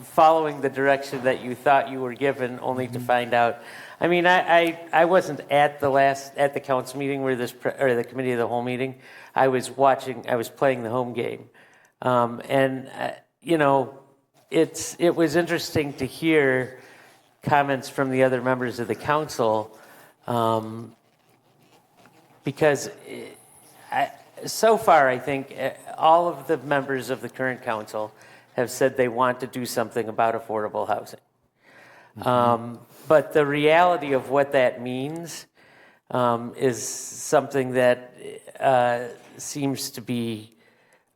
following the direction that you thought you were given, only to find out. I mean, I wasn't at the council meeting where or the committee of the whole meeting. I was playing the home game, and it was interesting to hear comments from the other members of the council, because so far I think all of the members of the current council have said they want to do something about affordable housing. But the reality of what that means is something that seems to be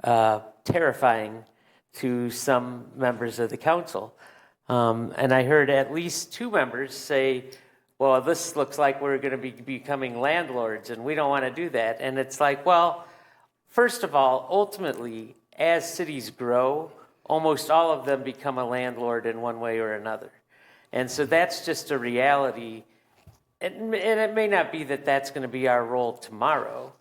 terrifying to some members of the council. And I heard at least two members say, well, this looks like we're going to be becoming landlords, and we don't want to do that. And it's like, well, first of all, ultimately, as cities grow, almost all of them become a landlord in one way or another. And so that's just a reality. And it may not be that that's going to be our role tomorrow,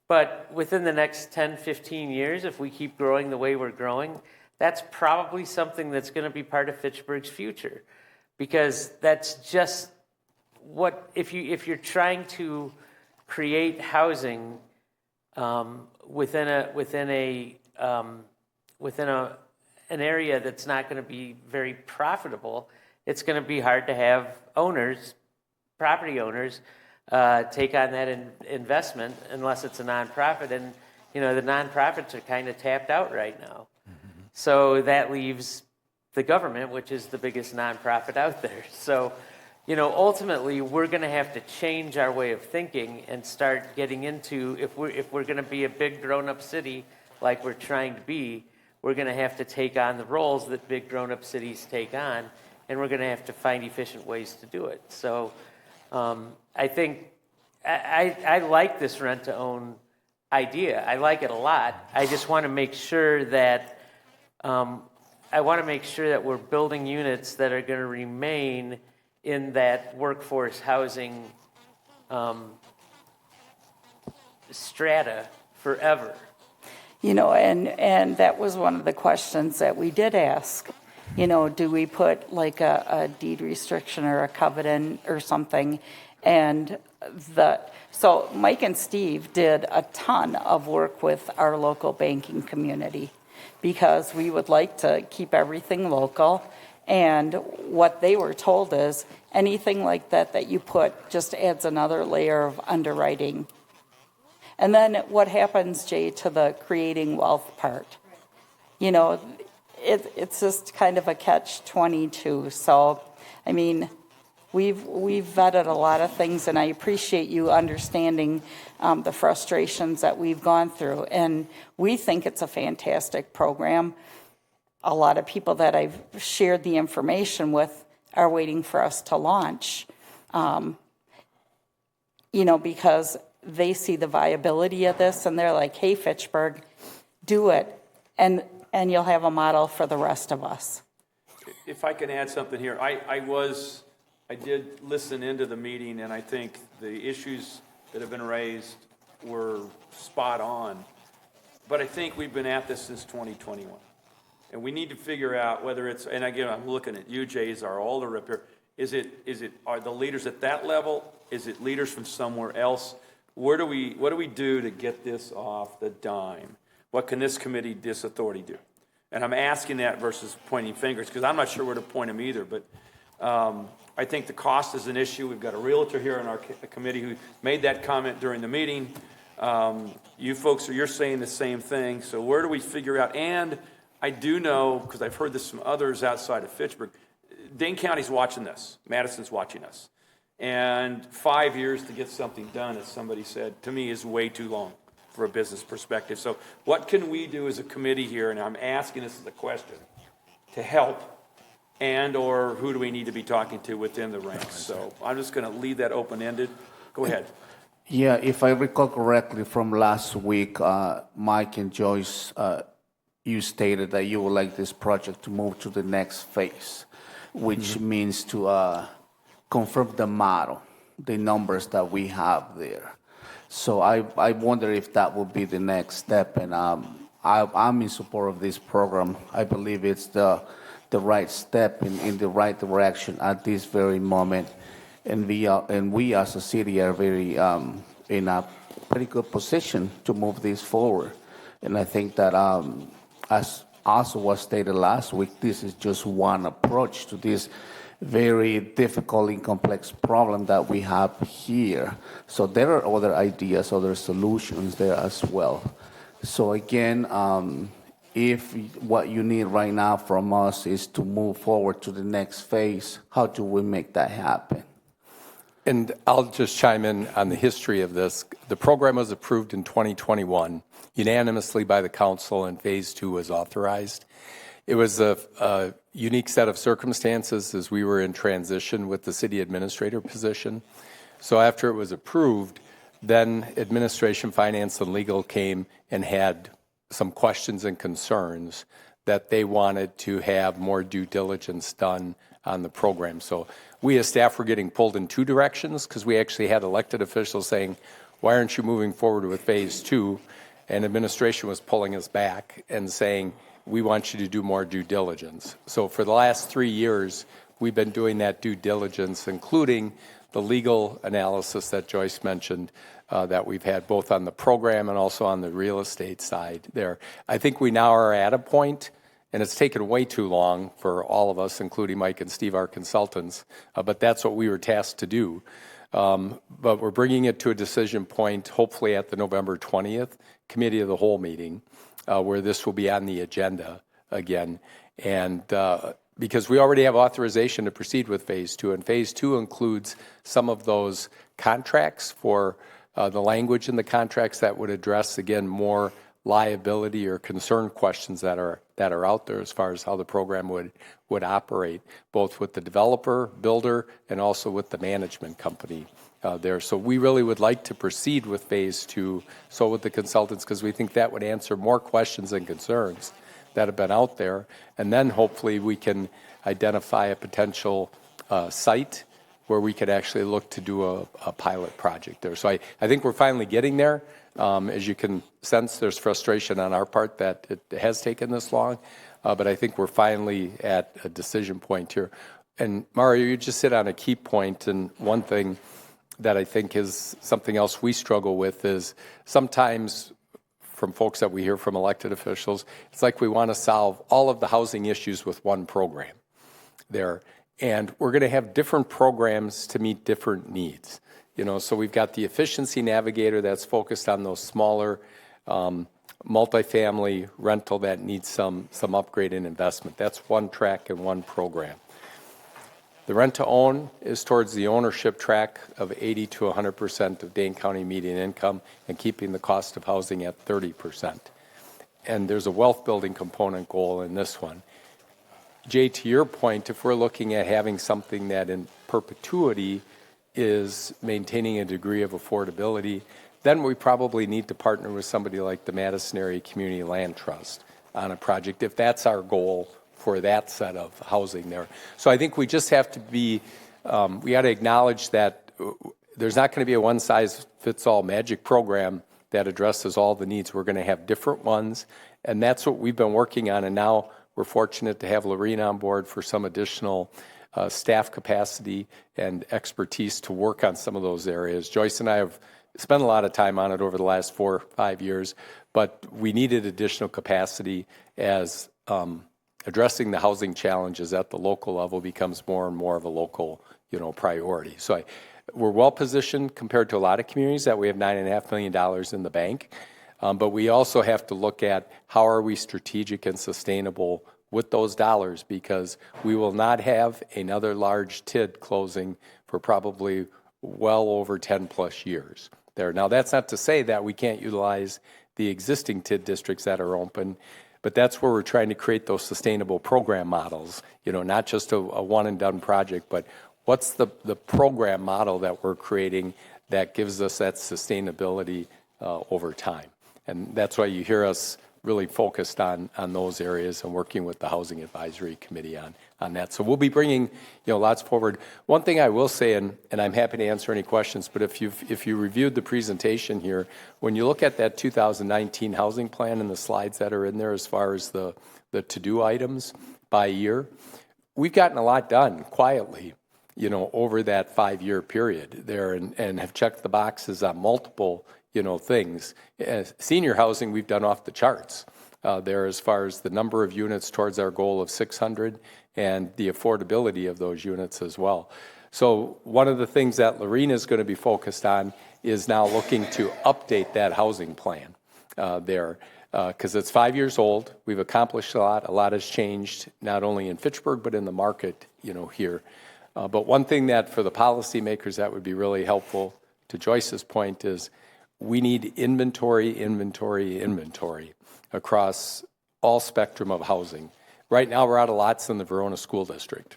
but within the next 10, 15 years, if we keep growing the way we're growing, that's probably something that's going to be part of Fitchburg's future. Because that's just what, if you're trying to create housing within an area that's not going to be very profitable, it's going to be hard to have property owners, take on that investment unless it's a nonprofit. And, the nonprofits are kind of tapped out right now. Mm-hmm. So that leaves the government, which is the biggest nonprofit out there. So, ultimately, we're going to have to change our way of thinking and start getting into, if we're going to be a big grown-up city like we're trying to be, we're going to have to take on the roles that big grown-up cities take on, and we're going to have to find efficient ways to do it. So I think I like this rent-to-own idea. I like it a lot. I just want to make sure that we're building units that are going to remain in that workforce housing strata forever. And that was one of the questions that we did ask. Do we put like a deed restriction or a covenant or something? And so Mike and Steve did a ton of work with our local banking community, because we would like to keep everything local. And what they were told is anything like that you put just adds another layer of underwriting. And then what happens, Jay, to the creating wealth part? You know, it's just kind of a catch-22. So, I mean, we've vetted a lot of things, and I appreciate you understanding the frustrations that we've gone through. And we think it's a fantastic program. A lot of people that I've shared the information with are waiting for us to launch, you know, because they see the viability of this, and they're like, hey, Fitchburg, do it, and you'll have a model for the rest of us. If I can add something here, I did listen into the meeting, and I think the issues that have been raised were spot on. But I think we've been at this since 2021. And we need to figure out whether it's, and again, I'm looking at you, Jay, as our older up here. Are the leaders at that level? Is it leaders from somewhere else? What do we do to get this off the dime? What can this committee, this authority do? And I'm asking that versus pointing fingers, because I'm not sure where to point them either. But I think the cost is an issue. We've got a realtor here in our committee who made that comment during the meeting. You folks, you're saying the same thing. So where do we figure out? And I do know, because I've heard this from others outside of Fitchburg, Dane County's watching this. Madison's watching us. And 5 years to get something done, as somebody said, to me is way too long for a business perspective. So what can we do as a committee here, and I'm asking this as a question, to help, and or who do we need to be talking to within the ranks? So I'm just going to leave that open-ended. Go ahead. Yeah, if I recall correctly from last week, Mike and Joyce, you stated that you would like this project to move to the next phase, which means to confirm the model, the numbers that we have there. So I wonder if that would be the next step, and I'm in support of this program. I believe it's the right step in the right direction at this very moment, and we as a city are very in a pretty good position to move this forward. And I think that as also was stated last week, this is just one approach to this very difficult and complex problem that we have here. So there are other ideas, other solutions there as well. So again, if what you need right now from us is to move forward to the next phase, how do we make that happen? And I'll just chime in on the history of this. The program was approved in 2021 unanimously by the council, and phase 2 was authorized. It was a unique set of circumstances as we were in transition with the city administrator position. So after it was approved, then administration, finance, and legal came and had some questions and concerns that they wanted to have more due diligence done on the program. So we as staff were getting pulled in two directions, because we actually had elected officials saying, why aren't you moving forward with phase 2? And administration was pulling us back and saying, we want you to do more due diligence. So for the last 3 years, we've been doing that due diligence, including the legal analysis that Joyce mentioned that we've had both on the program and also on the real estate side there. I think we now are at a point, and it's taken way too long for all of us, including Mike and Steve, our consultants, but that's what we were tasked to do. But we're bringing it to a decision point, hopefully at the November 20th Committee of the Whole meeting, where this will be on the agenda again. And because we already have authorization to proceed with phase 2, and phase 2 includes some of those contracts for the language in the contracts that would address, again, more liability or concern questions that are out there as far as how the program would operate, both with the developer, builder, and also with the management company there. So we really would like to proceed with phase 2, so with the consultants, because we think that would answer more questions and concerns that have been out there. And then hopefully we can identify a potential site where we could actually look to do a pilot project there. So I think we're finally getting there. As you can sense, there's frustration on our part that it has taken this long, but I think we're finally at a decision point here. And Mario, you just hit on a key point, and one thing that I think is something else we struggle with is sometimes from folks that we hear from elected officials, it's like we want to solve all of the housing issues with one program. there. And we're going to have different programs to meet different needs. So we've got the Efficiency Navigator that's focused on those smaller multifamily rental that needs some upgrade and investment. That's one track and one program. The rent-to-own is towards the ownership track of 80 to 100% of Dane County median income and keeping the cost of housing at 30%. And there's a wealth-building component goal in this one. Jay, to your point, if we're looking at having something that in perpetuity is maintaining a degree of affordability, then we probably need to partner with somebody like the Madison Area Community Land Trust on a project, if that's our goal for that set of housing there. So I think we just have to be, we got to acknowledge that there's not going to be a one-size-fits-all magic program that addresses all the needs. We're going to have different ones, and that's what we've been working on, and now we're fortunate to have Lorene on board for some additional staff capacity and expertise to work on some of those areas. Joyce and I have spent a lot of time on it over the last 4 or 5 years, but we needed additional capacity as addressing the housing challenges at the local level becomes more and more of a local, priority. So we're well positioned compared to a lot of communities that we have $9.5 million in the bank, but we also have to look at how are we strategic and sustainable with those dollars, because we will not have another large TID closing for probably well over 10 plus years there. Now, that's not to say that we can't utilize the existing TID districts that are open, but that's where we're trying to create those sustainable program models, not just a one and done project, but what's the program model that we're creating that gives us that sustainability over time. And that's why you hear us really focused on those areas and working with the Housing Advisory Committee on that. So we'll be bringing lots forward. One thing I will say, and I'm happy to answer any questions, but if you reviewed the presentation here, when you look at that 2019 housing plan and the slides that are in there as far as the to-do items by year, we've gotten a lot done quietly, over that 5-year period there, and have checked the boxes on multiple things. Senior housing, we've done off the charts there as far as the number of units towards our goal of 600 and the affordability of those units as well. So one of the things that Lorene is going to be focused on is now looking to update that housing plan there because it's 5 years old. We've accomplished a lot has changed not only in Fitchburg but in the market here. But one thing that for the policymakers that would be really helpful, to Joyce's point, is we need inventory across all spectrum of housing. Right now, we're out of lots in the Verona School District.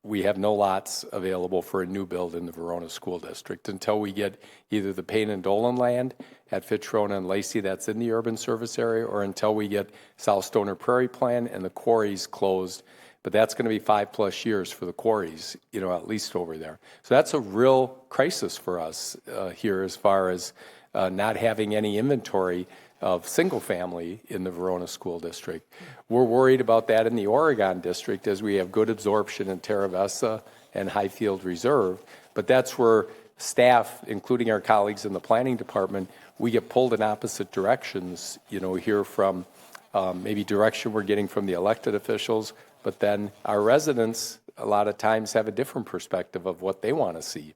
We have no lots available for a new build in the Verona School District until we get either the Payne and Dolan land at Fitch-Verona and Lacey that's in the urban service area, or until we get South Stoner Prairie Plan and the quarries closed. But that's going to be 5+ years for the quarries, at least over there. So that's a real crisis for us here as far as not having any inventory of single family in the Verona School District. We're worried about that in the Oregon District as we have good absorption in Terra Vista and Highfield Reserve. But that's where staff, including our colleagues in the planning department, we get pulled in opposite directions, here from maybe direction we're getting from the elected officials. But then our residents a lot of times have a different perspective of what they want to see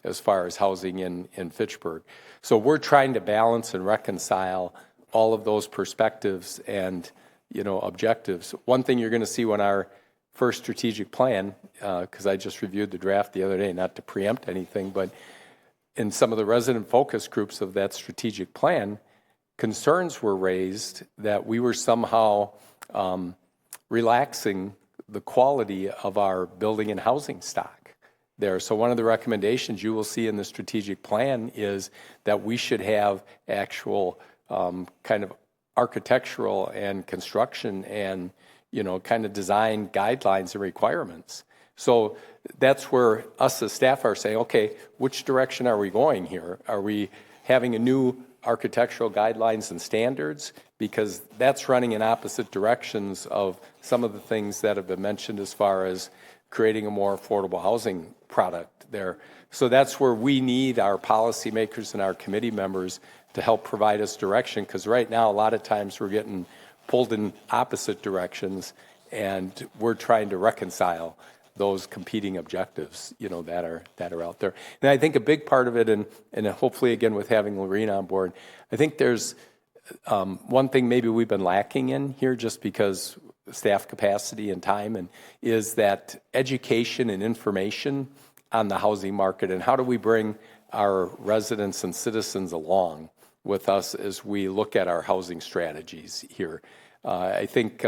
as far as housing in Fitchburg. So we're trying to balance and reconcile all of those perspectives and objectives. One thing you're going to see when our first strategic plan, because I just reviewed the draft the other day, not to preempt anything, but in some of the resident focus groups of that strategic plan, concerns were raised that we were somehow relaxing the quality of our building and housing stock there. So one of the recommendations you will see in the strategic plan is that we should have actual kind of architectural and construction and kind of design guidelines and requirements. So that's where us as staff are saying, okay, which direction are we going here? Are we having a new architectural guidelines and standards? Because that's running in opposite directions of some of the things that have been mentioned as far as creating a more affordable housing product there. So that's where we need our policymakers and our committee members to help provide us direction, because right now a lot of times we're getting pulled in opposite directions, and we're trying to reconcile those competing objectives, that are out there. And I think a big part of it, and hopefully again with having Lorene on board, I think there's one thing maybe we've been lacking in here just because staff capacity and time, and is that education and information on the housing market, and how do we bring our residents and citizens along with us as we look at our housing strategies here. I think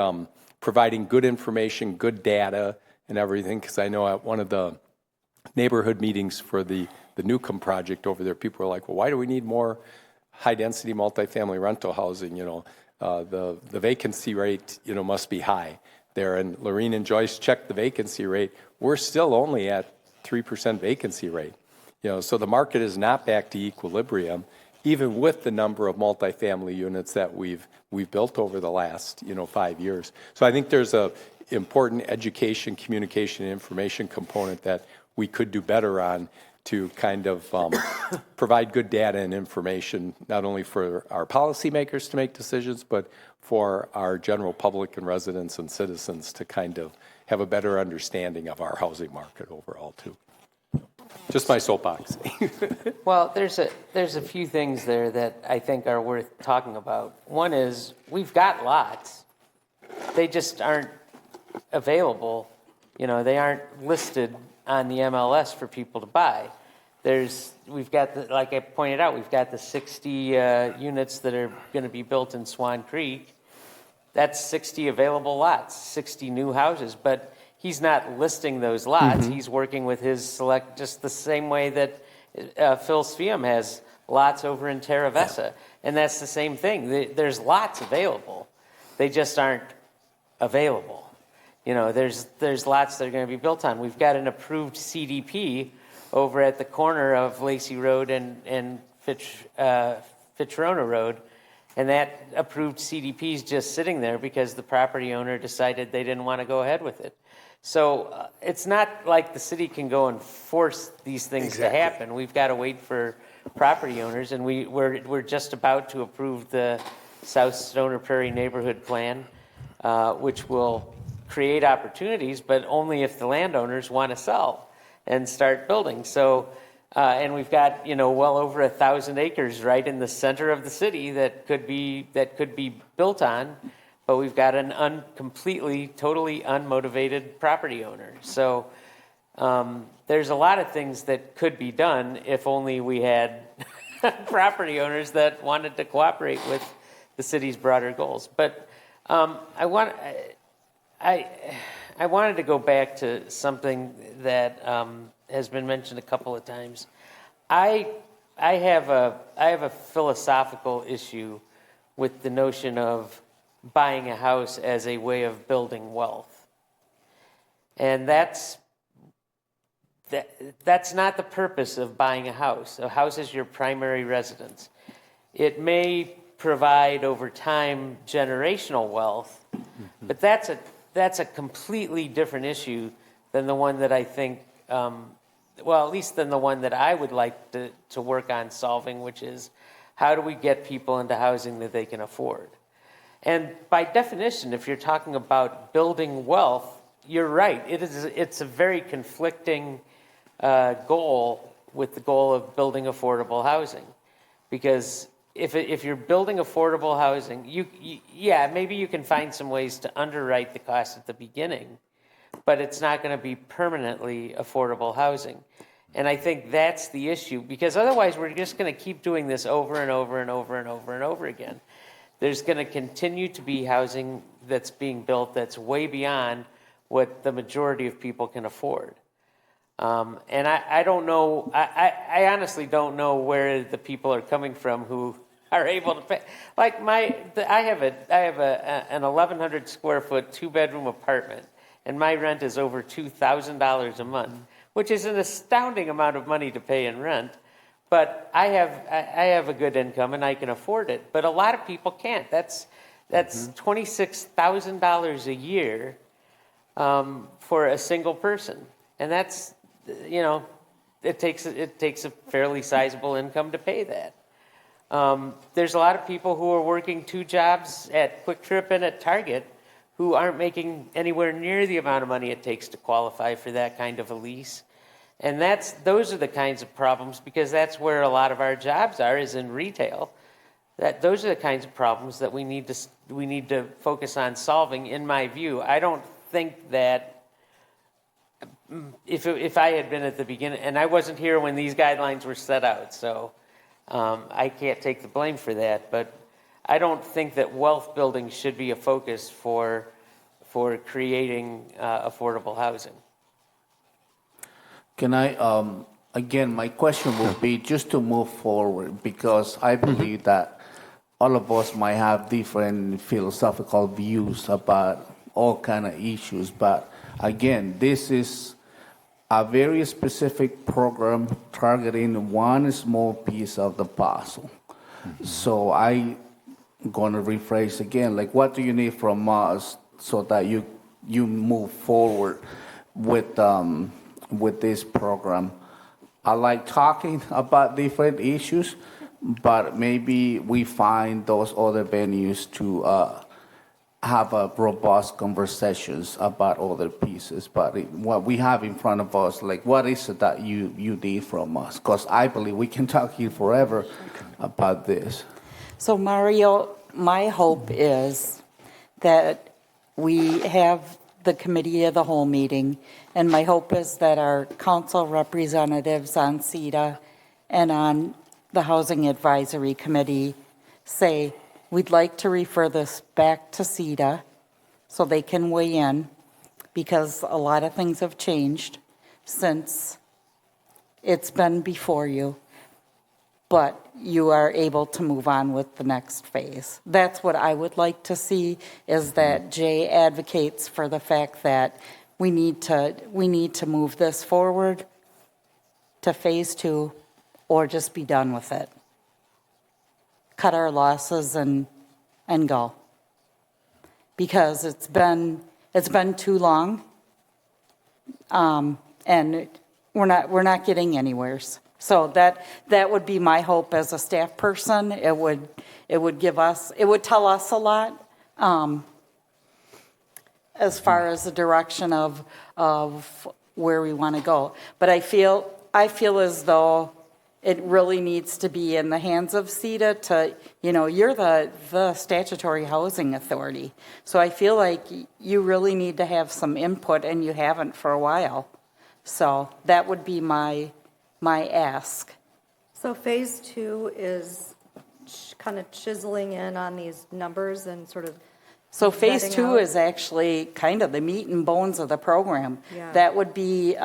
providing good information, good data, and everything, because I know at one of the neighborhood meetings for the Newcomb project over there, people were like, well, why do we need more high-density multifamily rental housing? The vacancy rate, must be high there. And Lorene and Joyce checked the vacancy rate. We're still only at 3% vacancy rate. So the market is not back to equilibrium, even with the number of multifamily units that we've built over the last 5 years. So I think there's a important education, communication, and information component that we could do better on to kind of provide good data and information, not only for our policymakers to make decisions, but for our general public and residents and citizens to kind of have a better understanding of our housing market overall too. Just my soapbox. Well, there's a few things there that I think are worth talking about. One is we've got lots. They just aren't available. They aren't listed on the MLS for people to buy. We've got, like I pointed out, we've got the 60 units that are going to be built in Swan Creek. That's 60 available lots, 60 new houses, but he's not listing those lots. Mm-hmm. He's working with his select, just the same way that Phil Sveum has lots over in Terra Vesa. Yeah. And that's the same thing. There's lots available. They just aren't available. There's lots that are going to be built on. We've got an approved CDP over at the corner of Lacey Road and Fitzrona Road, and that approved CDP is just sitting there because the property owner decided they didn't want to go ahead with it. So it's not like the city can go and force these things to happen. We've got to wait for property owners, and we're just about to approve the South Stoner Prairie Neighborhood Plan, which will create opportunities, but only if the landowners want to sell and start building. So, and we've got well over 1,000 acres right in the center of the city that could be built on, but we've got an completely, totally unmotivated property owner. So there's a lot of things that could be done if only we had property owners that wanted to cooperate with the city's broader goals. But I wanted to go back to something that has been mentioned a couple of times. I have a philosophical issue with the notion of buying a house as a way of building wealth, and that's not the purpose of buying a house. A house is your primary residence. It may provide over time generational wealth, but that's a completely different issue than the one that I think, at least than the one that I would like to work on solving, which is how do we get people into housing that they can afford? And by definition, if you're talking about building wealth, you're right. It's a very conflicting goal with the goal of building affordable housing, because if you're building affordable housing, maybe you can find some ways to underwrite the cost at the beginning, but it's not going to be permanently affordable housing. And I think that's the issue, because otherwise we're just going to keep doing this over and over and over and over and over again. There's going to continue to be housing that's being built that's way beyond what the majority of people can afford. And I don't know, I honestly don't know where the people are coming from who are able to pay. Like I have an 1,100 square foot 2-bedroom apartment, and my rent is over $2,000 a month, which is an astounding amount of money to pay in rent. But I have a good income and I can afford it. But a lot of people can't. That's $26,000 a year for a single person, and that's it takes a fairly sizable income to pay that. There's a lot of people who are working 2 jobs at Quick Trip and at Target who aren't making anywhere near the amount of money it takes to qualify for that kind of a lease. And those are the kinds of problems, because that's where a lot of our jobs are, is in retail. Those are the kinds of problems that we need to focus on solving, in my view. I don't think that if I had been at the beginning, and I wasn't here when these guidelines were set out, so I can't take the blame for that, but I don't think that wealth building should be a focus for creating affordable housing. Can I, again, my question would be just to move forward, because I believe that all of us might have different philosophical views about all kind of issues, but again, this is a very specific program targeting one small piece of the puzzle. So I'm going to rephrase again, like, what do you need from us so that you move forward with this program? I like talking about different issues, but maybe we find those other venues to have a robust conversations about other pieces. But what we have in front of us, like, what is it that you need from us? Because I believe we can talk here forever about this. So Mario, my hope is that we have the committee of the whole meeting, and my hope is that our council representatives on CETA and on the Housing Advisory Committee say, we'd like to refer this back to CETA so they can weigh in, because a lot of things have changed since it's been before you, but you are able to move on with the next phase. That's what I would like to see, is that Jay advocates for the fact that we need to move this forward to phase 2, or just be done with it. Cut our losses and go, because it's been too long, and we're not getting anywhere. So that would be my hope as a staff person. It would tell us a lot as far as the direction of where we want to go. But I feel as though it really needs to be in the hands of CETA to, you're the statutory housing authority. So I feel like you really need to have some input, and you haven't for a while. So that would be my ask. So phase 2 is kind of chiseling in on these numbers and sort of. So phase 2 is actually kind of the meat and bones of the program. Yeah. That would be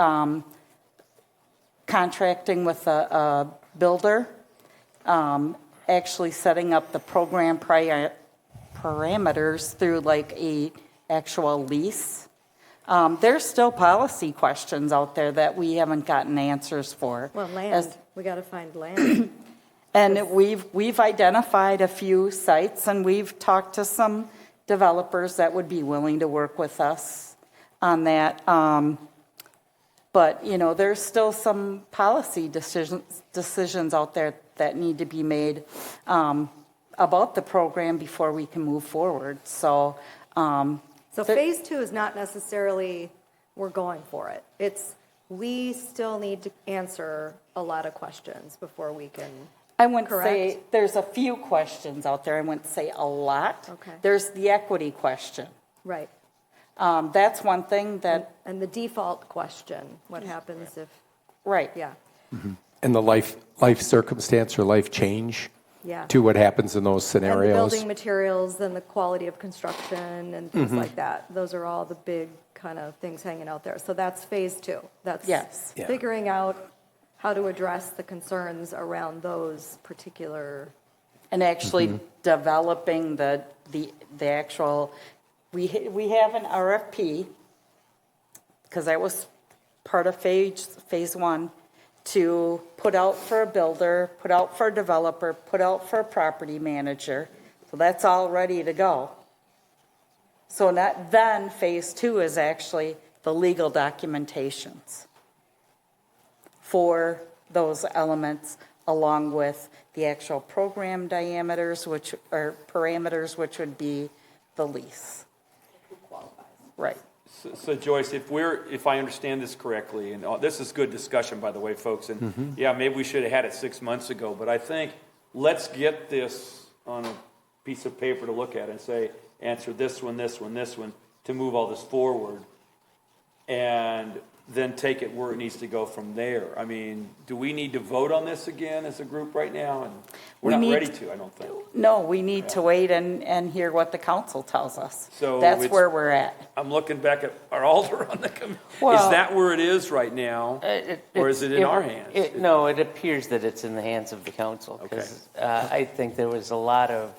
contracting with a builder, actually setting up the program parameters through like a actual lease. There's still policy questions out there that we haven't gotten answers for. Well, land. We got to find land. And we've identified a few sites, and we've talked to some developers that would be willing to work with us on that. But, there's still some policy decisions out there that need to be made about the program before we can move forward. So phase 2 is not necessarily we're going for it. It's we still need to answer a lot of questions before we can. I wouldn't say there's a few questions out there. I wouldn't say a lot. Okay. There's the equity question. Right. That's one thing that. And the default question, what happens if. Right. Yeah. Mm-hmm. And the life circumstance or life change Yeah. to what happens in those And the scenarios. building materials and the quality of construction and things like that. Those are all the big kind of things hanging out there. So that's phase 2. That's Yes. Yeah. figuring out how to address the concerns around those particular. And actually developing the actual, we have an RFP, because that was part of phase 1, to put out for a builder, put out for a developer, put out for a property manager. So that's all ready to go. So then phase 2 is actually the legal documentations for those elements, along with the actual program diameters, which are parameters, which would be the lease. Right. So Joyce, if I understand this correctly, and this is good discussion, by the way, folks, and yeah, maybe we should have had it 6 months ago, but I think let's get this on a piece of paper to look at and say, answer this one, this one, this one, to move all this forward, and then take it where it needs to go from there. I mean, do we need to vote on this again as a group right now? And we're not ready to, I don't think. No, we need to wait and hear what the council tells us. So that's where we're at. I'm looking back at our alder on the committee. Well, is that where it is right now, or is it in our hands? No, it appears that it's in the hands of the council. Because I think there was a lot of,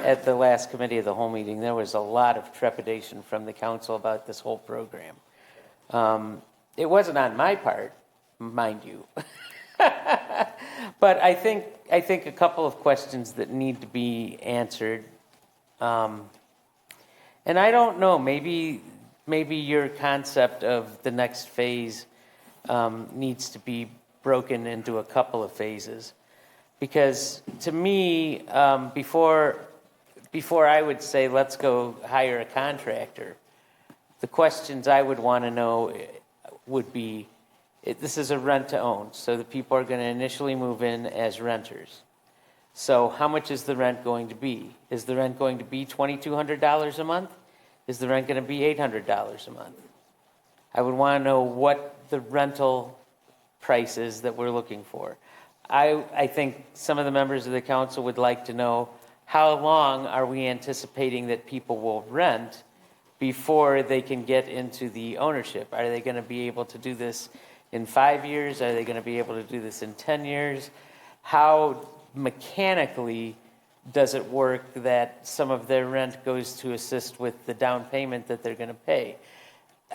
at the last committee of the whole meeting, there was a lot of trepidation from the council about this whole program. It wasn't on my part, mind you. But I think a couple of questions that need to be answered. And I don't know, maybe your concept of the next phase needs to be broken into a couple of phases. Because to me, before I would say let's go hire a contractor, the questions I would want to know would be, this is a rent to own, so the people are going to initially move in as renters. So how much is the rent going to be? Is the rent going to be $2,200 a month? Is the rent going to be $800 a month? I would want to know what the rental price is that we're looking for. I think some of the members of the council would like to know, how long are we anticipating that people will rent before they can get into the ownership? Are they going to be able to do this in 5 years? Are they going to be able to do this in 10 years? How mechanically does it work that some of their rent goes to assist with the down payment that they're going to pay?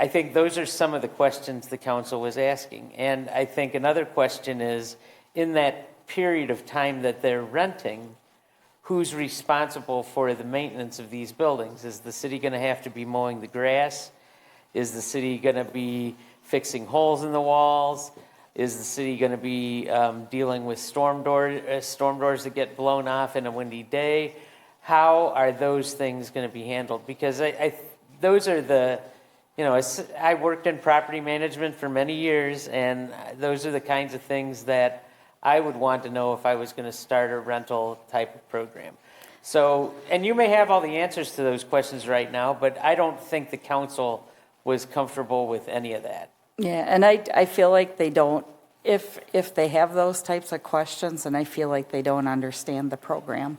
I think those are some of the questions the council was asking. And I think another question is, in that period of time that they're renting, who's responsible for the maintenance of these buildings? Is the city going to have to be mowing the grass? Is the city going to be fixing holes in the walls? Is the city going to be dealing with storm doors that get blown off in a windy day? How are those things going to be handled? Because those are the, I worked in property management for many years, and those are the kinds of things that I would want to know if I was going to start a rental type of program. So, and you may have all the answers to those questions right now, but I don't think the council was comfortable with any of that. Yeah, and I feel like they don't, if they have those types of questions, and I feel like they don't understand the program,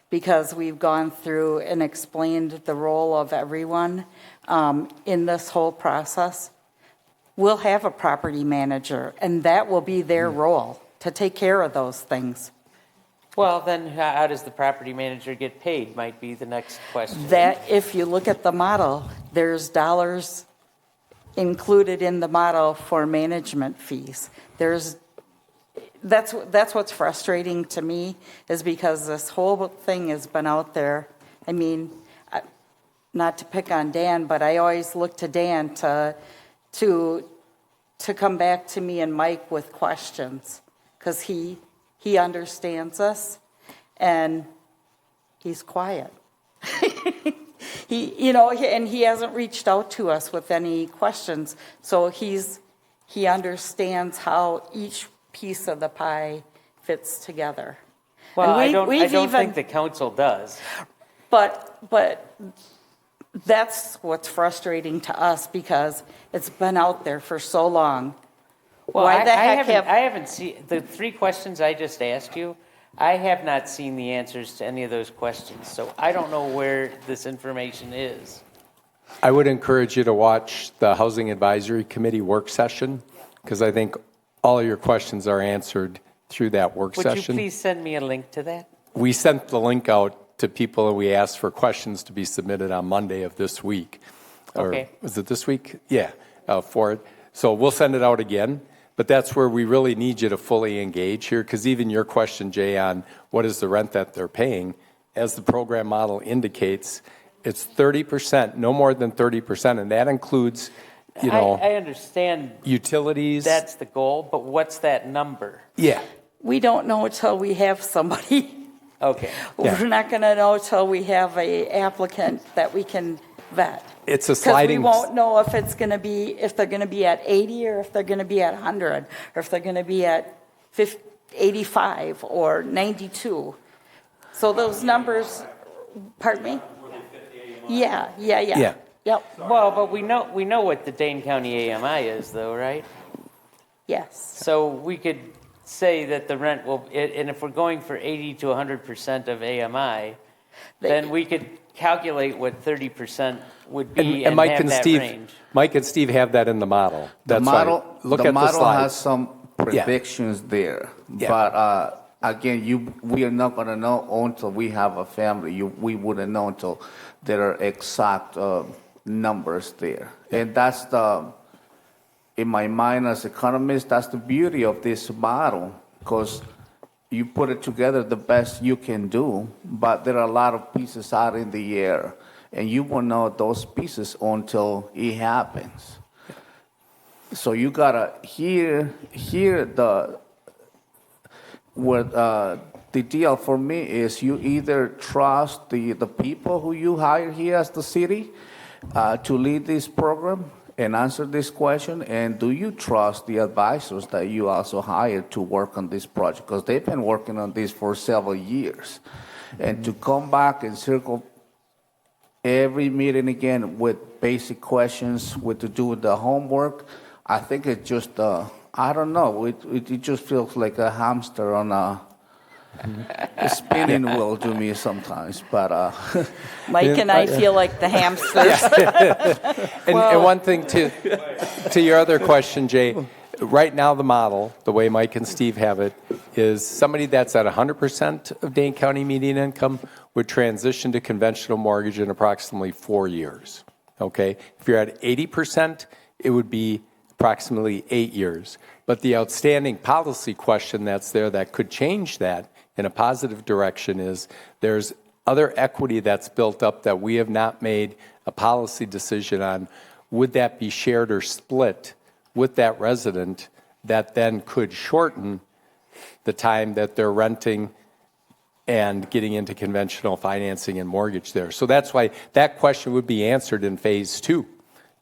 because we've gone through and explained the role of everyone in this whole process. We'll have a property manager, and that will be their role, to take care of those things. Well, then how does the property manager get paid might be the next question. That, if you look at the model, there's dollars included in the model for management fees. That's what's frustrating to me, is because this whole thing has been out there. I mean, not to pick on Dan, but I always look to Dan to come back to me and Mike with questions, because he understands us, and he's quiet. And he hasn't reached out to us with any questions, so he understands how each piece of the pie fits together. Well, I don't think the council does. But that's what's frustrating to us, because it's been out there for so long. Well, I haven't seen the three questions I just asked you. I have not seen the answers to any of those questions, so I don't know where this information is. I would encourage you to watch the Housing Advisory Committee work session, because I think all of your questions are answered through that work session. Would you please send me a link to that? We sent the link out to people, and we asked for questions to be submitted on Monday of this week. Okay. Or was it this week? Yeah, for it. So we'll send it out again. But that's where we really need you to fully engage here, because even your question, Jay, on what is the rent that they're paying, as the program model indicates, it's 30%, no more than 30%, and that includes, I understand utilities. That's the goal, but what's that number? Yeah. We don't know until we have somebody. Okay. We're not going to know until we have a applicant that we can vet. It's a sliding. Because we won't know if it's going to be, if they're going to be at 80 or if they're going to be at 100 or if they're going to be at 85 or 92. So those numbers, pardon me? Yeah. Yep. Well, but we know what the Dane County AMI is, though, right? Yes. So we could say that the rent will, and if we're going for 80 to 100% of AMI, then we could calculate what 30% would be and Mike have and that Steve, range. Mike and Steve have that in the model. That's the model, why. Look the at model the slide. has some predictions there, but again, we are not going to know until we have a family. We wouldn't know until there are exact numbers there, and that's in my mind as economist, that's the beauty of this model, because you put it together the best you can do, but there are a lot of pieces out in the air, and you won't know those pieces until it happens. So you gotta hear the deal for me is you either trust the people who you hire here as the city to lead this program and answer this question, and do you trust the advisors that you also hired to work on this project? Because they've been working on this for several years. And to come back and circle every meeting again with basic questions, with to do with the homework, I think it just, I don't know, it just feels like a hamster on a spinning wheel to me sometimes, but Mike and I feel like the hamsters. And one thing to your other question, Jay, right now the model, the way Mike and Steve have it, is somebody that's at 100% of Dane County median income would transition to conventional mortgage in approximately 4 years. Okay, if you're at 80%, it would be approximately 8 years. But the outstanding policy question that's there that could change that in a positive direction is there's other equity that's built up that we have not made a policy decision on. Would that be shared or split with that resident that then could shorten the time that they're renting and getting into conventional financing and mortgage there? So that's why that question would be answered in phase 2.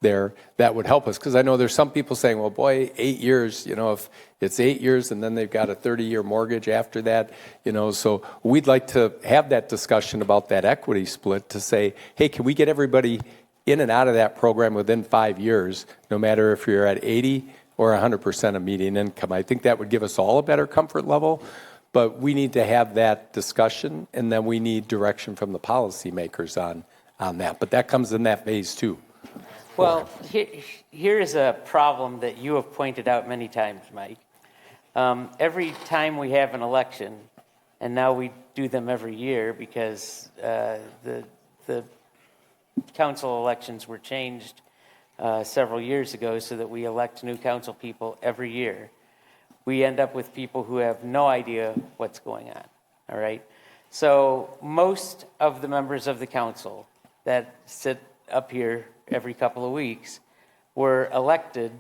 There, that would help us, because I know there's some people saying, well, boy, 8 years, if it's 8 years and then they've got a 30-year mortgage after that, so we'd like to have that discussion about that equity split to say, hey, can we get everybody in and out of that program within 5 years, no matter if you're at 80 or 100% of median income? I think that would give us all a better comfort level, but we need to have that discussion, and then we need direction from the policymakers on that. But that comes in that phase 2. Well, here is a problem that you have pointed out many times, Mike. Every time we have an election, and now we do them every year because the council elections were changed several years ago so that we elect new council people every year, we end up with people who have no idea what's going on, all right? So most of the members of the council that sit up here every couple of weeks were elected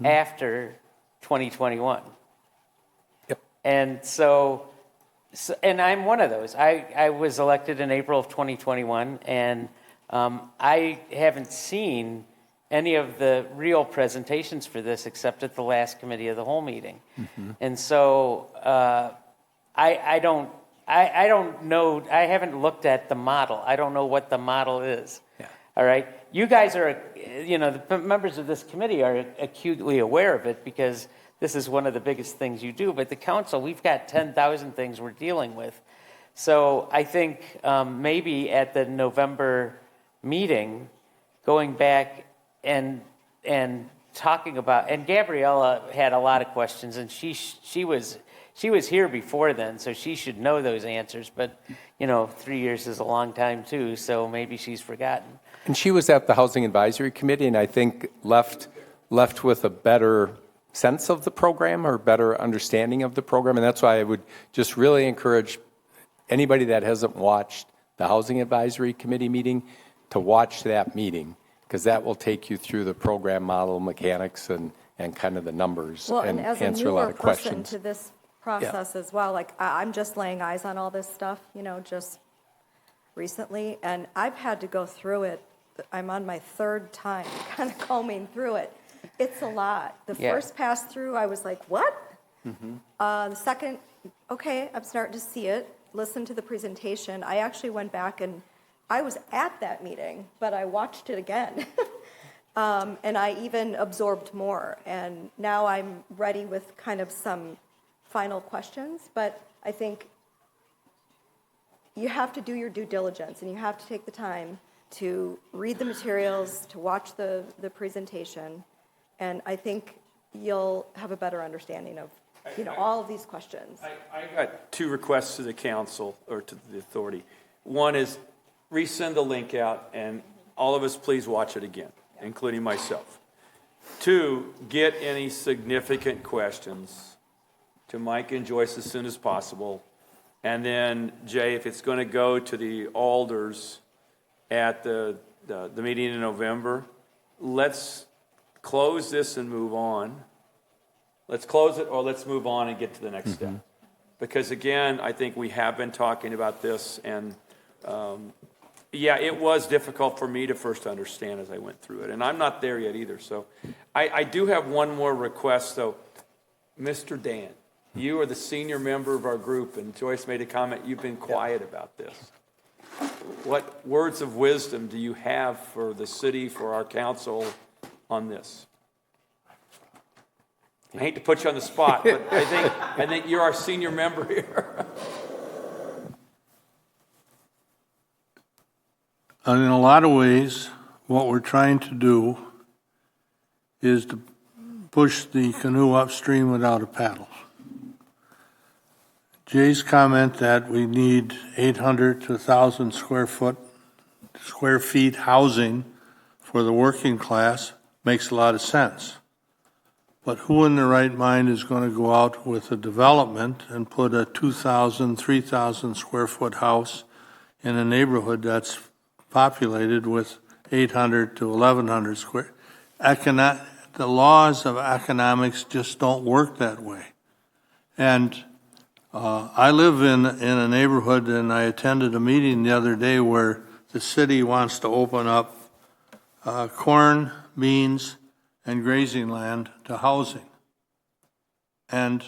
after 2021. Yep. And so, and I'm one of those. I was elected in April of 2021, and I haven't seen any of the real presentations for this except at the last committee of the whole meeting. And so I don't know, I haven't looked at the model. I don't know what the model is. Yeah. All right. You guys are, the members of this committee are acutely aware of it because this is one of the biggest things you do. But the council, we've got 10,000 things we're dealing with. So I think maybe at the November meeting, going back and talking about, and Gabriella had a lot of questions, and she was here before then, so she should know those answers. But 3 years is a long time too, so maybe she's forgotten. And she was at the Housing Advisory Committee, and I think left with a better sense of the program or better understanding of the program. And that's why I would just really encourage anybody that hasn't watched the Housing Advisory Committee meeting to watch that meeting, because that will take you through the program model mechanics and kind of the numbers and as answer a lot of questions. Person to this process as well, like I'm just laying eyes on all this stuff, just recently, and I've had to go through it I'm on my third time kind of combing through it. It's a lot. The first pass through, I was like, what? The second, okay, I'm starting to see it. Listen to the presentation. I actually went back and I was at that meeting, but I watched it again. And I even absorbed more. And now I'm ready with kind of some final questions. But I think you have to do your due diligence, and you have to take the time to read the materials, to watch the presentation. And I think you'll have a better understanding of all of these questions. I got two requests to the council, or to the authority. One is resend the link out, and all of us please watch it again, including myself. Two, get any significant questions to Mike and Joyce as soon as possible. And then, Jay, if it's going to go to the alders at the meeting in November, let's close this and move on. Let's close it, or let's move on and get to the next step. Because again, I think we have been talking about this, and it was difficult for me to first understand as I went through it. And I'm not there yet either. So I do have one more request, though. Mr. Dan, you are the senior member of our group, and Joyce made a comment, you've been quiet about this. What words of wisdom do you have for the city, for our council on this? I hate to put you on the spot, but I think you're our senior member here. In a lot of ways, what we're trying to do is to push the canoe upstream without a paddle. Jay's comment that we need 800 to 1,000 square feet housing for the working class makes a lot of sense. But who in their right mind is going to go out with a development and put a 2,000, 3,000 square foot house in a neighborhood that's populated with 800 to 1,100 square? The laws of economics just don't work that way. And I live in a neighborhood, and I attended a meeting the other day where the city wants to open up corn, beans, and grazing land to housing. And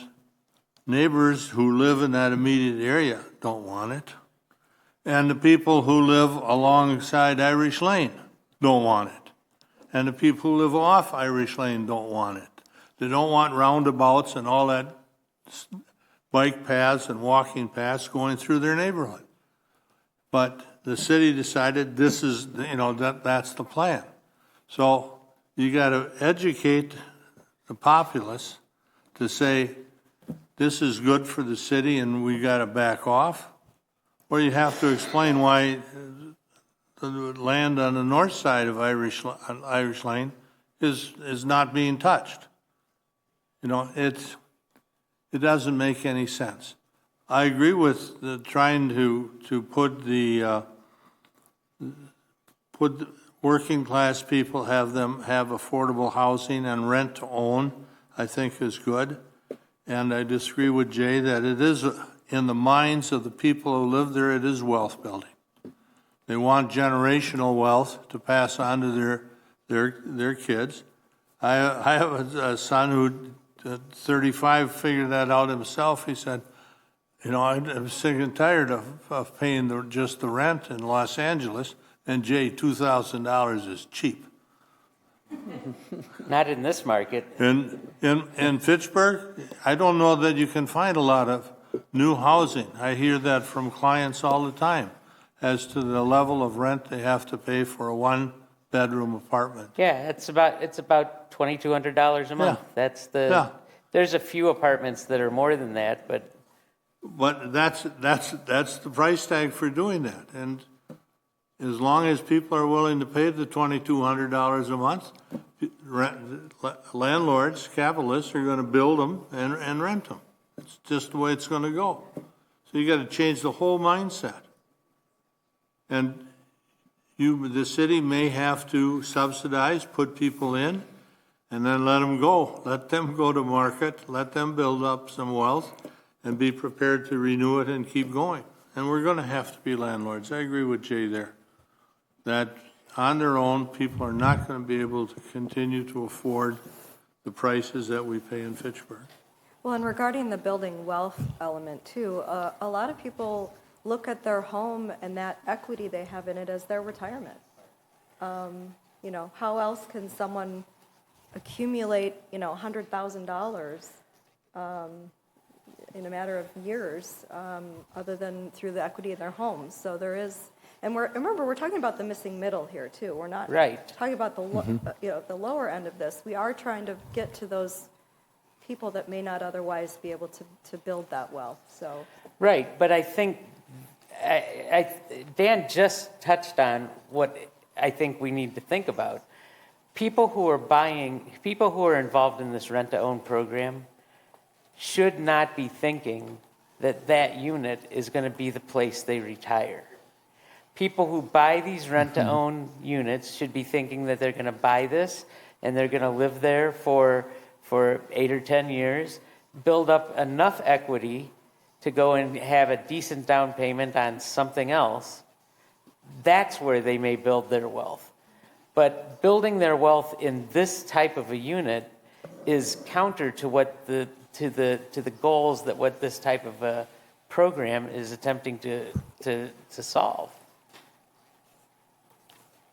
neighbors who live in that immediate area don't want it. And the people who live alongside Irish Lane don't want it. And the people who live off Irish Lane don't want it. They don't want roundabouts and all that bike paths and walking paths going through their neighborhood. But the city decided this is, that's the plan. So you got to educate the populace to say this is good for the city and we got to back off, or you have to explain why the land on the north side of Irish Lane is not being touched. It doesn't make any sense. I agree with trying to put working class people, have affordable housing and rent to own, I think is good. And I disagree with Jay that it is, in the minds of the people who live there, it is wealth building. They want generational wealth to pass on to their kids. I have a son who, at 35, figured that out himself. He said, I'm sick and tired of paying just the rent in Los Angeles. And Jay, $2,000 is cheap. Not in this market. In Fitchburg, I don't know that you can find a lot of new housing. I hear that from clients all the time as to the level of rent they have to pay for a one-bedroom apartment. Yeah, it's about $2,200 a month. Yeah. There's a few apartments that are more than that, but that's the price tag for doing that. And as long as people are willing to pay the $2,200 a month, landlords, capitalists are going to build them and rent them. It's just the way it's going to go. So you got to change the whole mindset. And the city may have to subsidize, put people in, and then let them go. Let them go to market, let them build up some wealth, and be prepared to renew it and keep going. And we're going to have to be landlords. I agree with Jay there. That on their own, people are not going to be able to continue to afford the prices that we pay in Fitchburg. Well, and regarding the building wealth element too, a lot of people look at their home and that equity they have in it as their retirement. You know, how else can someone accumulate, you know, $100,000 in a matter of years, other than through the equity of their homes? So there is, and remember, we're talking about the missing middle here too. We're not talking about the you know, the lower end of this. We are trying to get to those people that may not otherwise be able to build that wealth. So right, but I think Dan just touched on what I think we need to think about. People who are involved in this rent-to-own program should not be thinking that that unit is going to be the place they retire. People who buy these rent-to-own units should be thinking that they're going to buy this and they're going to live there for 8 or 10 years, build up enough equity to go and have a decent down payment on something else. That's where they may build their wealth. But building their wealth in this type of a unit is counter to what the goals that what this type of a program is attempting to solve.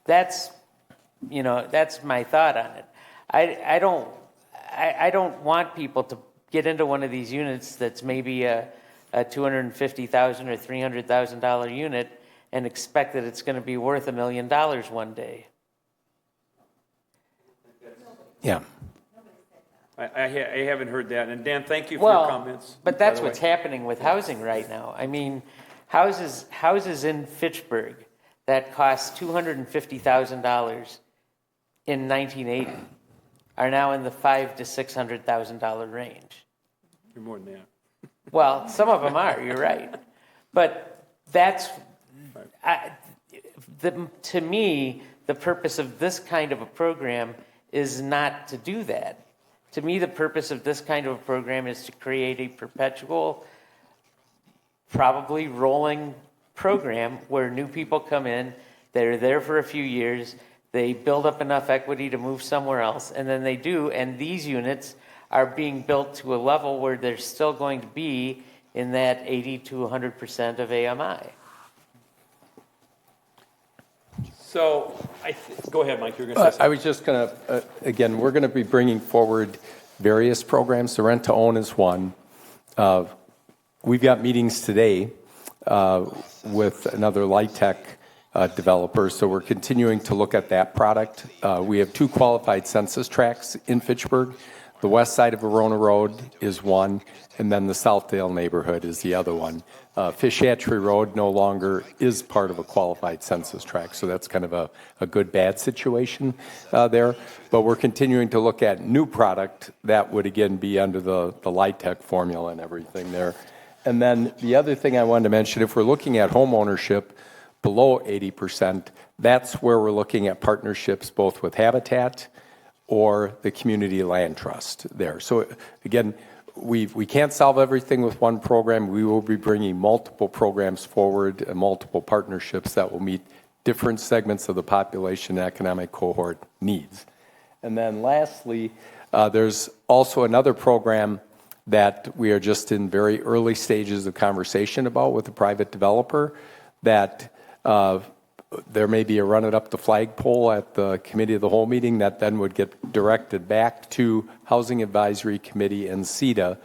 That's my thought on it. I don't want people to get into one of these units that's maybe a $250,000 or $300,000 unit and expect that it's going to be worth $1 million one day. Yeah. I haven't heard that. And Dan, thank you for your comments. But that's what's happening with housing right now. I mean, houses in Fitchburg that cost $250,000 in 1980 are now in the $500,000 to $600,000 range. You're more than that. Well, some of them are. You're right, but that's to me the purpose of this kind of a program is not to do that. To me, the purpose of this kind of a program is to create a perpetual, probably rolling program where new people come in, they're there for a few years, they build up enough equity to move somewhere else, and then they do, and these units are being built to a level where they're still going to be in that 80 to 100% of AMI. So, go ahead, Mike. You're going to say something. I was just going to, again, we're going to be bringing forward various programs. The rent-to-own is one. We've got meetings today with another light tech developer, so we're continuing to look at that product. We have 2 qualified census tracts in Fitchburg. The west side of Verona Road is one, and then the Southdale neighborhood is the other one. Fish Hatchery Road no longer is part of a qualified census tract, so that's kind of a good-bad situation there. But we're continuing to look at new product that would, again, be under the light tech formula and everything there. And then the other thing I wanted to mention, if we're looking at home ownership below 80%, that's where we're looking at partnerships both with Habitat or the Community Land Trust there. So again, we can't solve everything with one program. We will be bringing multiple programs forward and multiple partnerships that will meet different segments of the population and economic cohort needs. And then lastly, there's also another program that we are just in very early stages of conversation about with a private developer that there may be a run it up the flagpole at the committee of the whole meeting that then would get directed back to Housing Advisory Committee and CETA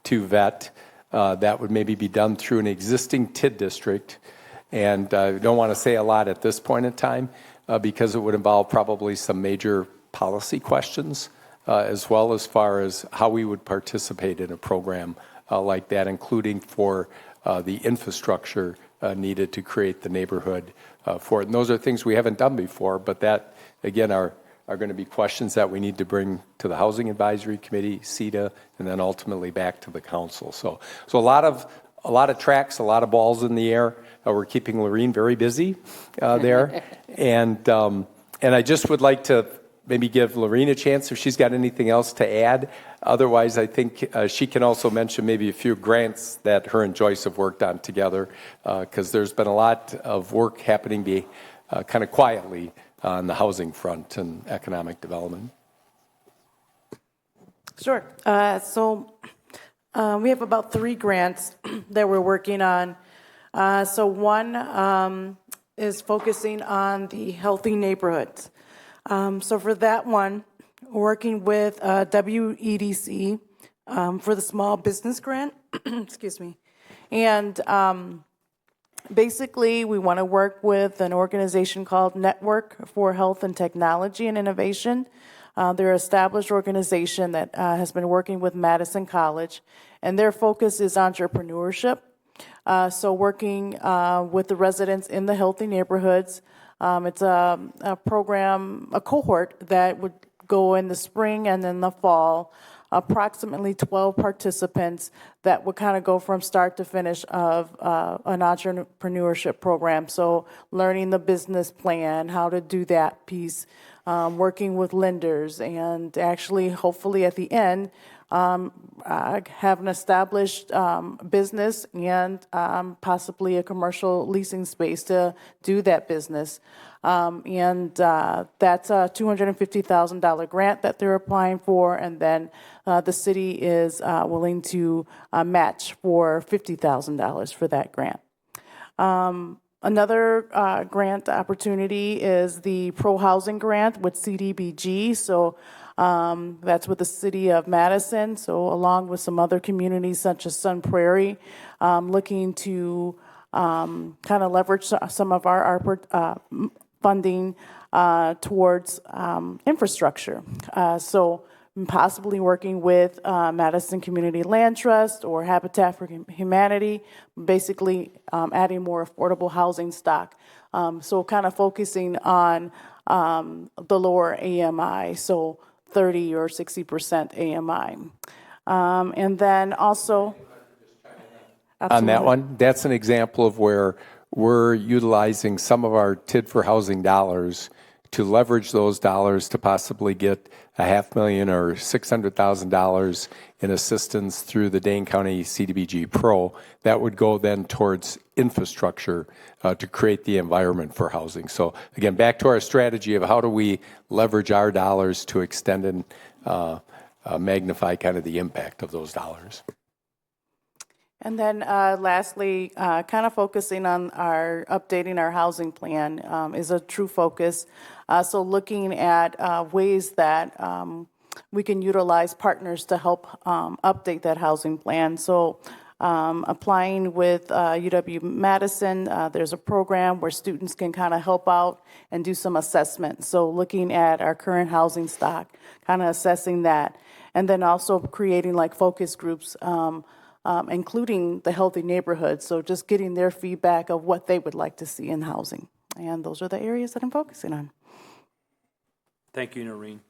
to vet. That would maybe be done through an existing TID district. And I don't want to say a lot at this point in time because it would involve probably some major policy questions as well as far as how we would participate in a program like that, including for the infrastructure needed to create the neighborhood for it. And those are things we haven't done before, but that, again, are going to be questions that we need to bring to the Housing Advisory Committee, CETA, and then ultimately back to the council. So a lot of tracks, a lot of balls in the air. We're keeping Lorene very busy there. And I just would like to maybe give Lorene a chance if she's got anything else to add. Otherwise, I think she can also mention maybe a few grants that her and Joyce have worked on together, because there's been a lot of work happening kind of quietly on the housing front and economic development. Sure. We have about 3 grants that we're working on. So one is focusing on the healthy neighborhoods. So for that one, working with WEDC for the small business grant, excuse me. And basically, we want to work with an organization called Network for Health and Technology and Innovation. They're an established organization that has been working with Madison College, and their focus is entrepreneurship. So working with the residents in the healthy neighborhoods. It's a program, a cohort that would go in the spring and then the fall. Approximately 12 participants that would kind of go from start to finish of an entrepreneurship program. So learning the business plan, how to do that piece, working with lenders, and actually, hopefully at the end, have an established business and possibly a commercial leasing space to do that business. And that's a $250,000 grant that they're applying for, and then the city is willing to match for $50,000 for that grant. Another grant opportunity is the Pro Housing Grant with CDBG. So that's with the city of Madison. So along with some other communities such as Sun Prairie, looking to kind of leverage some of our funding towards infrastructure. So possibly working with Madison Community Land Trust or Habitat for Humanity, basically adding more affordable housing stock. So kind of focusing on the lower AMI, so 30 or 60% AMI. And then also... On that one, that's an example of where we're utilizing some of our TID for housing dollars to leverage those dollars to possibly get $500,000 or $600,000 in assistance through the Dane County CDBG Pro. That would go then towards infrastructure to create the environment for housing. So again, back to our strategy of how do we leverage our dollars to extend and magnify kind of the impact of those dollars. And then lastly, kind of focusing on updating our housing plan is a true focus. So looking at ways that we can utilize partners to help update that housing plan. So applying with UW-Madison, there's a program where students can kind of help out and do some assessment. So looking at our current housing stock, kind of assessing that. And then also creating like focus groups, including the healthy neighborhoods. So just getting their feedback of what they would like to see in housing. And those are the areas that I'm focusing on. Thank you, Noreen.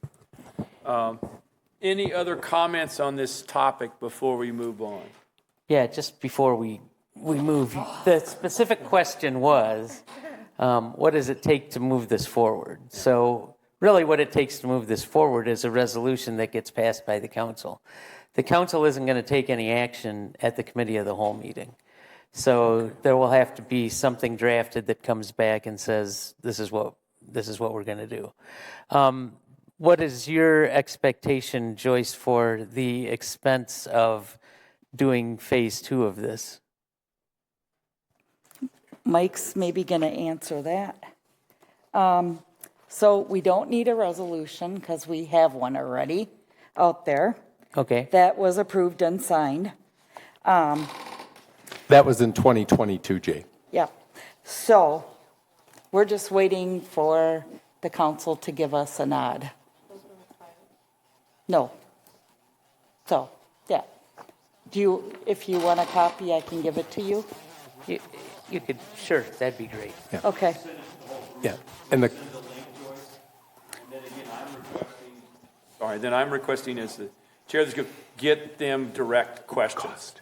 Any other comments on this topic before we move on? Yeah, just before we move, the specific question was, what does it take to move this forward? So really what it takes to move this forward is a resolution that gets passed by the council. The council isn't going to take any action at the committee of the whole meeting. So there will have to be something drafted that comes back and says, this is what we're going to do. What is your expectation, Joyce, for the expense of doing phase 2 of this? Mike's maybe going to answer that. So we don't need a resolution because we have one already out there. Okay. That was approved and signed. That was in 2022, Jay. Yeah. So we're just waiting for the council to give us a nod. No. So, yeah. If you want a copy, I can give it to you. You could, sure, that'd be great. Yeah. Okay. Yeah. And then I'm requesting as the chair of this group, get them direct questions.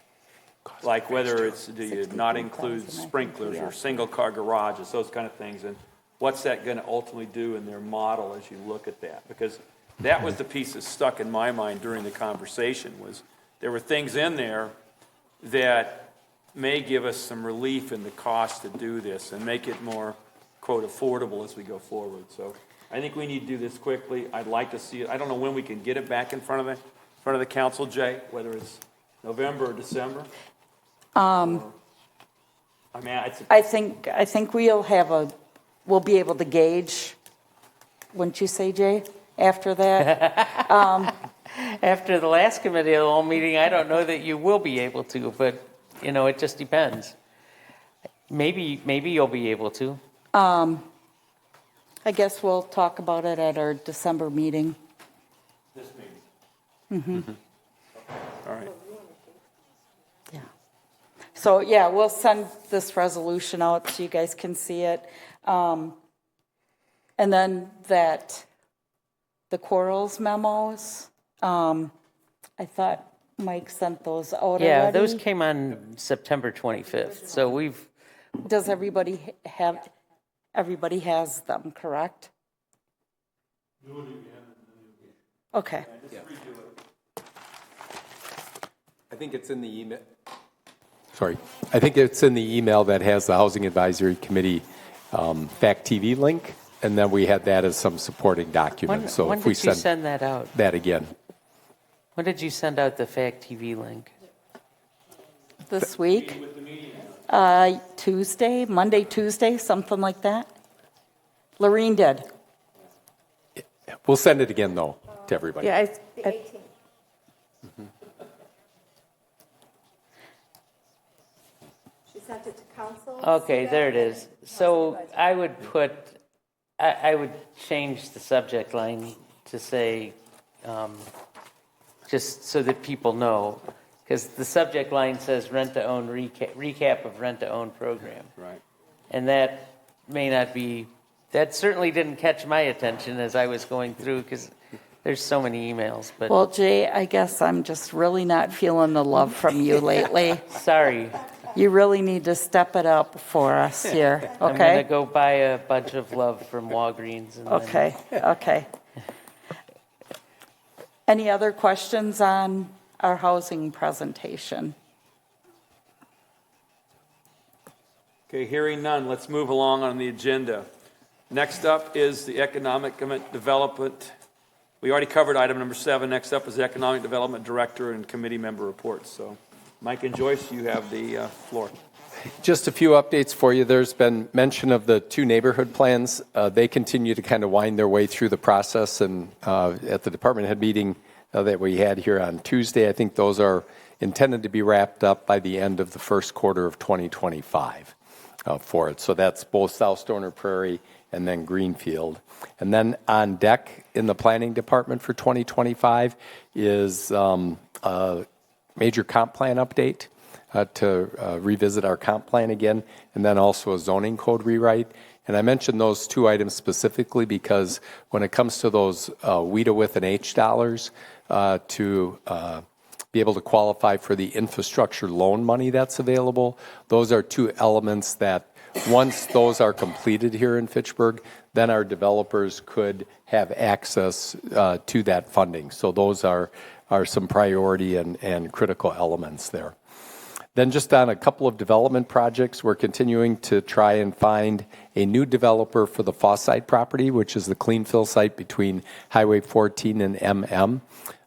Like whether it's, do you not include sprinklers or single-car garages, those kind of things, and what's that going to ultimately do in their model as you look at that? Because that was the piece that stuck in my mind during the conversation, was there were things in there that may give us some relief in the cost to do this and make it more quote, affordable as we go forward. So I think we need to do this quickly. I'd like to see it. I don't know when we can get it back in front of the council, Jay, whether it's November or December. I think we'll be able to gauge, wouldn't you say, Jay, after that? After the last committee of the whole meeting, I don't know that you will be able to, but, it just depends. Maybe you'll be able to. I guess we'll talk about it at our December meeting. This meeting. All right. Yeah. So, yeah, we'll send this resolution out so you guys can see it. And then the Quarles memos, I thought Mike sent those out already. Yeah, those came on September 25th, so Does everybody has them, correct? Okay. I think it's in the email. Sorry. I think it's in the email that has the Housing Advisory Committee FACTv link, and then we had that as some supporting document. So when if we did you send that out? That again. When did you send out the FACTv link? This week? Monday, Tuesday, something like that. Lorene did. We'll send it again, though, to everybody. Yeah, The 18th. She sent it to council. Okay, there it is. So I would change the subject line to say, just so that people know, because the subject line says rent-to-own recap of rent-to-own program. Right. And that may not be, that certainly didn't catch my attention as I was going through, because there's so many emails. But Well, Jay, I guess I'm just really not feeling the love from you lately. Sorry. You really need to step it up for us here, okay? I'm going to go buy a bunch of love from Walgreens. And Okay. Any other questions on our housing presentation? Okay, hearing none, let's move along on the agenda. Next up is the Economic Development. We already covered item number 7. Next up is the Economic Development Director and Committee Member Reports. So, Mike and Joyce, you have the floor. Just a few updates for you. There's been mention of the 2 neighborhood plans. They continue to kind of wind their way through the process. And at the department head meeting that we had here on Tuesday, I think those are intended to be wrapped up by the end of the first quarter of 2025 for it. So that's both South Stoner Prairie and then Greenfield. And then on deck in the planning department for 2025 is a major comp plan update to revisit our comp plan again, and then also a zoning code rewrite. And I mentioned those 2 items specifically because when it comes to those WIDA with an H dollars to be able to qualify for the infrastructure loan money that's available, those are 2 elements that once those are completed here in Fitchburg, then our developers could have access to that funding. So those are some priority and critical elements there. Then just on a couple of development projects, we're continuing to try and find a new developer for the Fawside property, which is the clean fill site between Highway 14 and MM.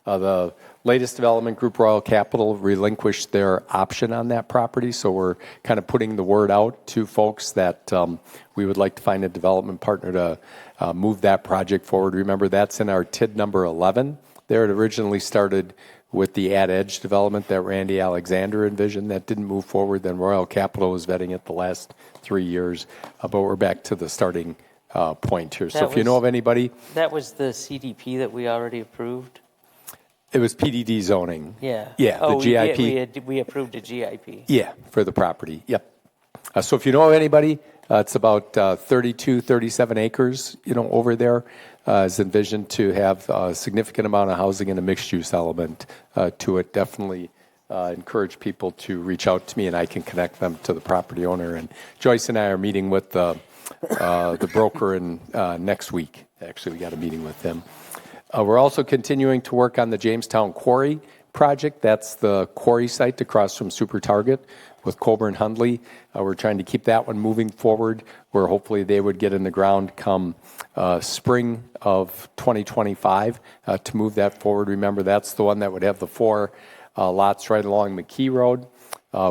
The latest development group, Royal Capital, relinquished their option on that property, so we're kind of putting the word out to folks that we would like to find a development partner to move that project forward. Remember, that's in our TID number 11. There it originally started with the Ad Edge development that Randy Alexander envisioned. That didn't move forward. Then Royal Capital was vetting it the last 3 years. But we're back to the starting point here. So if you know of anybody. That was the CDP that we already approved? It was PDD zoning. Yeah. Yeah, the GIP. We approved a GIP. Yeah, for the property. Yep. So if you know of anybody, it's about 32, 37 acres, over there. Is envisioned to have a significant amount of housing and a mixed-use element to it. Definitely encourage people to reach out to me, and I can connect them to the property owner. And Joyce and I are meeting with the broker next week. Actually, we got a meeting with them. We're also continuing to work on the Jamestown Quarry project. That's the quarry site across from Super Target with Coburn Hundley. We're trying to keep that one moving forward, where hopefully they would get in the ground come spring of 2025 to move that forward. Remember, that's the one that would have the 4 lots right along McKee Road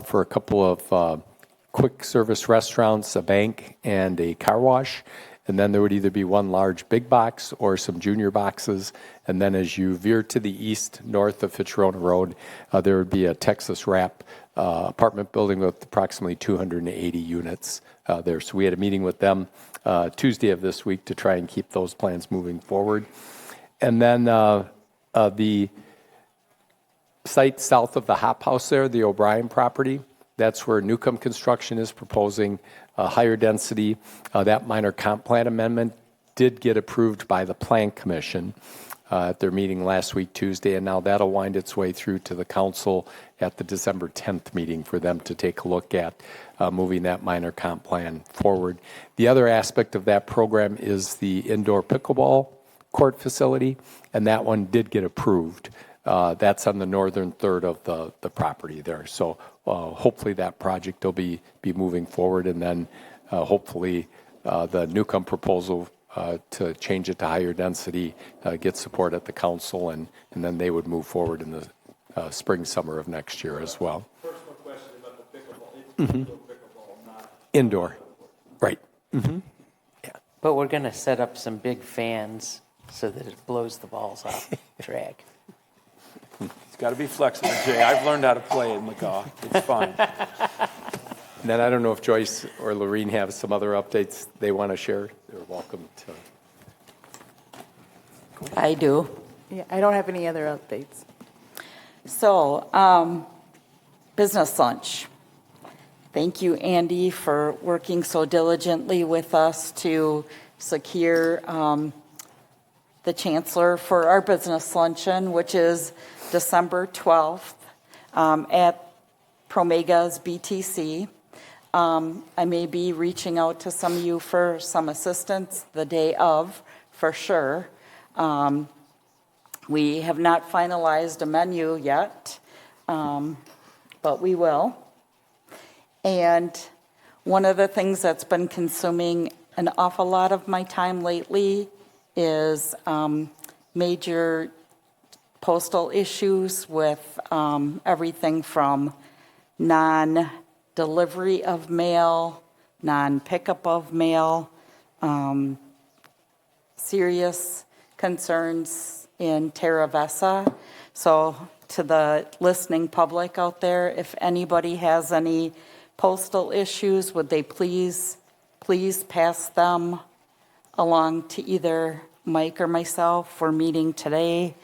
for a couple of quick service restaurants, a bank, and a car wash. And then there would either be one large big box or some junior boxes. And then as you veer to the east, north of Fitchburg Road, there would be a Texas Wrap apartment building with approximately 280 units there. So we had a meeting with them Tuesday of this week to try and keep those plans moving forward. And then the site south of the Hop House there, the O'Brien property, that's where Newcomb Construction is proposing a higher density. That minor comp plan amendment did get approved by the Plan Commission at their meeting last week, Tuesday, and now that'll wind its way through to the council at the December 10th meeting for them to take a look at moving that minor comp plan forward. The other aspect of that program is the indoor pickleball court facility, and that one did get approved. That's on the northern third of the property there. So hopefully that project will be moving forward, and then hopefully the Newcomb proposal to change it to higher density gets support at the council, and then they would move forward in the spring, summer of next year as well. Personal question about the pickleball. It's indoor pickleball, not indoor. Right. Mm-hmm. Yeah. But we're going to set up some big fans so that it blows the balls off the track. It's got to be flexible, Jay. I've learned how to play it, McCaw. It's fine. And then I don't know if Joyce or Lorene have some other updates they want to share. They're welcome to. I do. Yeah, I don't have any other updates. So, business lunch. Thank you, Andy, for working so diligently with us to secure the chancellor for our business luncheon, which is December 12th at Promega's BTC. I may be reaching out to some of you for some assistance the day of, for sure. We have not finalized a menu yet, but we will. And one of the things that's been consuming an awful lot of my time lately is major postal issues with everything from non-delivery of mail, non-pickup of mail, serious concerns in Terra Vesa. So to the listening public out there, if anybody has any postal issues, would they please pass them along to either Mike or myself. We're meeting today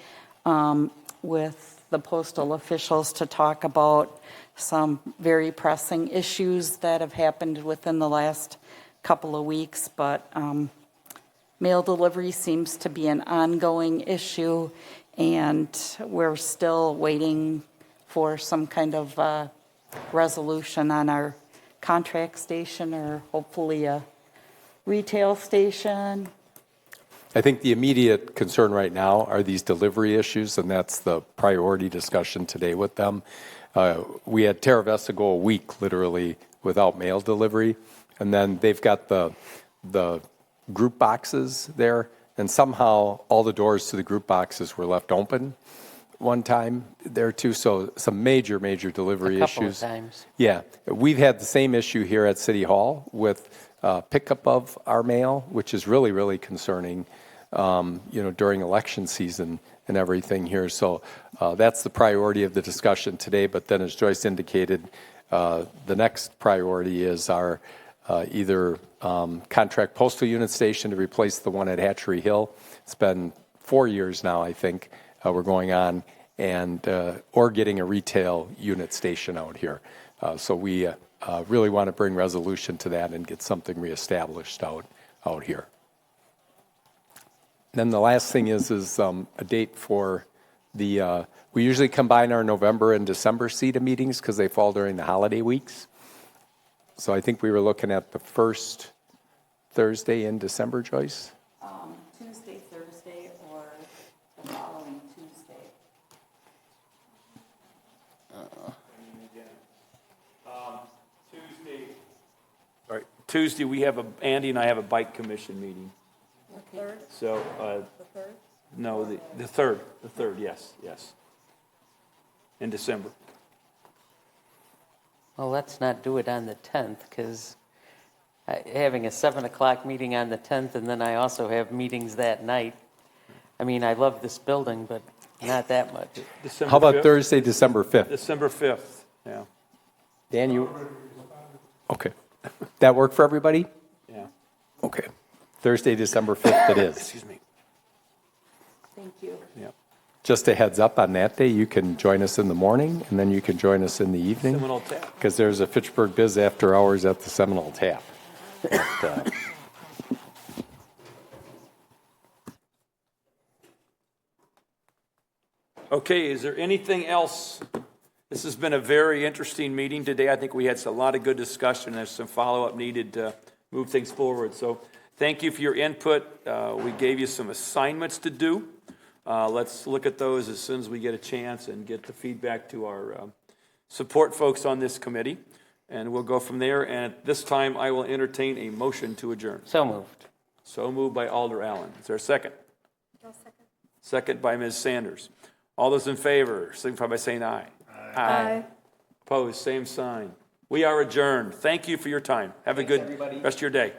with the postal officials to talk about some very pressing issues that have happened within the last couple of weeks, but mail delivery seems to be an ongoing issue, and we're still waiting for some kind of resolution on our contract station, or hopefully a retail station. I think the immediate concern right now are these delivery issues, and that's the priority discussion today with them. We had Terra Vesta go a week, literally, without mail delivery, and then they've got the group boxes there, and somehow all the doors to the group boxes were left open one time there too, so some major delivery issues. A couple of times. Yeah, we've had the same issue here at City Hall with pickup of our mail, which is really concerning, during election season and everything here. So that's the priority of the discussion today. But then, as Joyce indicated, the next priority is our either contract postal unit station to replace the one at Hatchery Hill. It's been 4 years now, I think, we're going on, and or getting a retail unit station out here. So we really want to bring resolution to that and get something reestablished out here. Then the last thing is a date for the, we usually combine our November and December CETA meetings because they fall during the holiday weeks. So I think we were looking at the first Thursday in December, Joyce? Tuesday, Thursday, or the following Tuesday. Tuesday, Andy and I have a bike commission meeting. Third? So, The third? no, the third, yes. In December. Well, let's not do it on the 10th, because having a 7 o'clock meeting on the 10th, and then I also have meetings that night. I mean, I love this building, but not that much. December How about 5th? Thursday, December 5th? December 5th, yeah. Dan, you? Okay. That work for everybody? Yeah. Okay. Thursday, December 5th it is. Excuse me. Thank you. Yeah. Just a heads up on that day, you can join us in the morning, and then you can join us in the evening. Seminole Tap. Because there's a Fitchburg Biz after hours at the Seminole Tap. But, Okay, is there anything else? This has been a very interesting meeting today. I think we had a lot of good discussion. There's some follow-up needed to move things forward. So thank you for your input. We gave you some assignments to do. Let's look at those as soon as we get a chance and get the feedback to our support folks on this committee. And we'll go from there. And at this time, I will entertain a motion to adjourn. So moved. So moved by Alder Allen. Is there a second? No, second. Second by Ms. Sanders. All those in favor, signify by saying aye. Aye. Opposed, same sign. We are adjourned. Thank you for your time. Have a good rest of your day.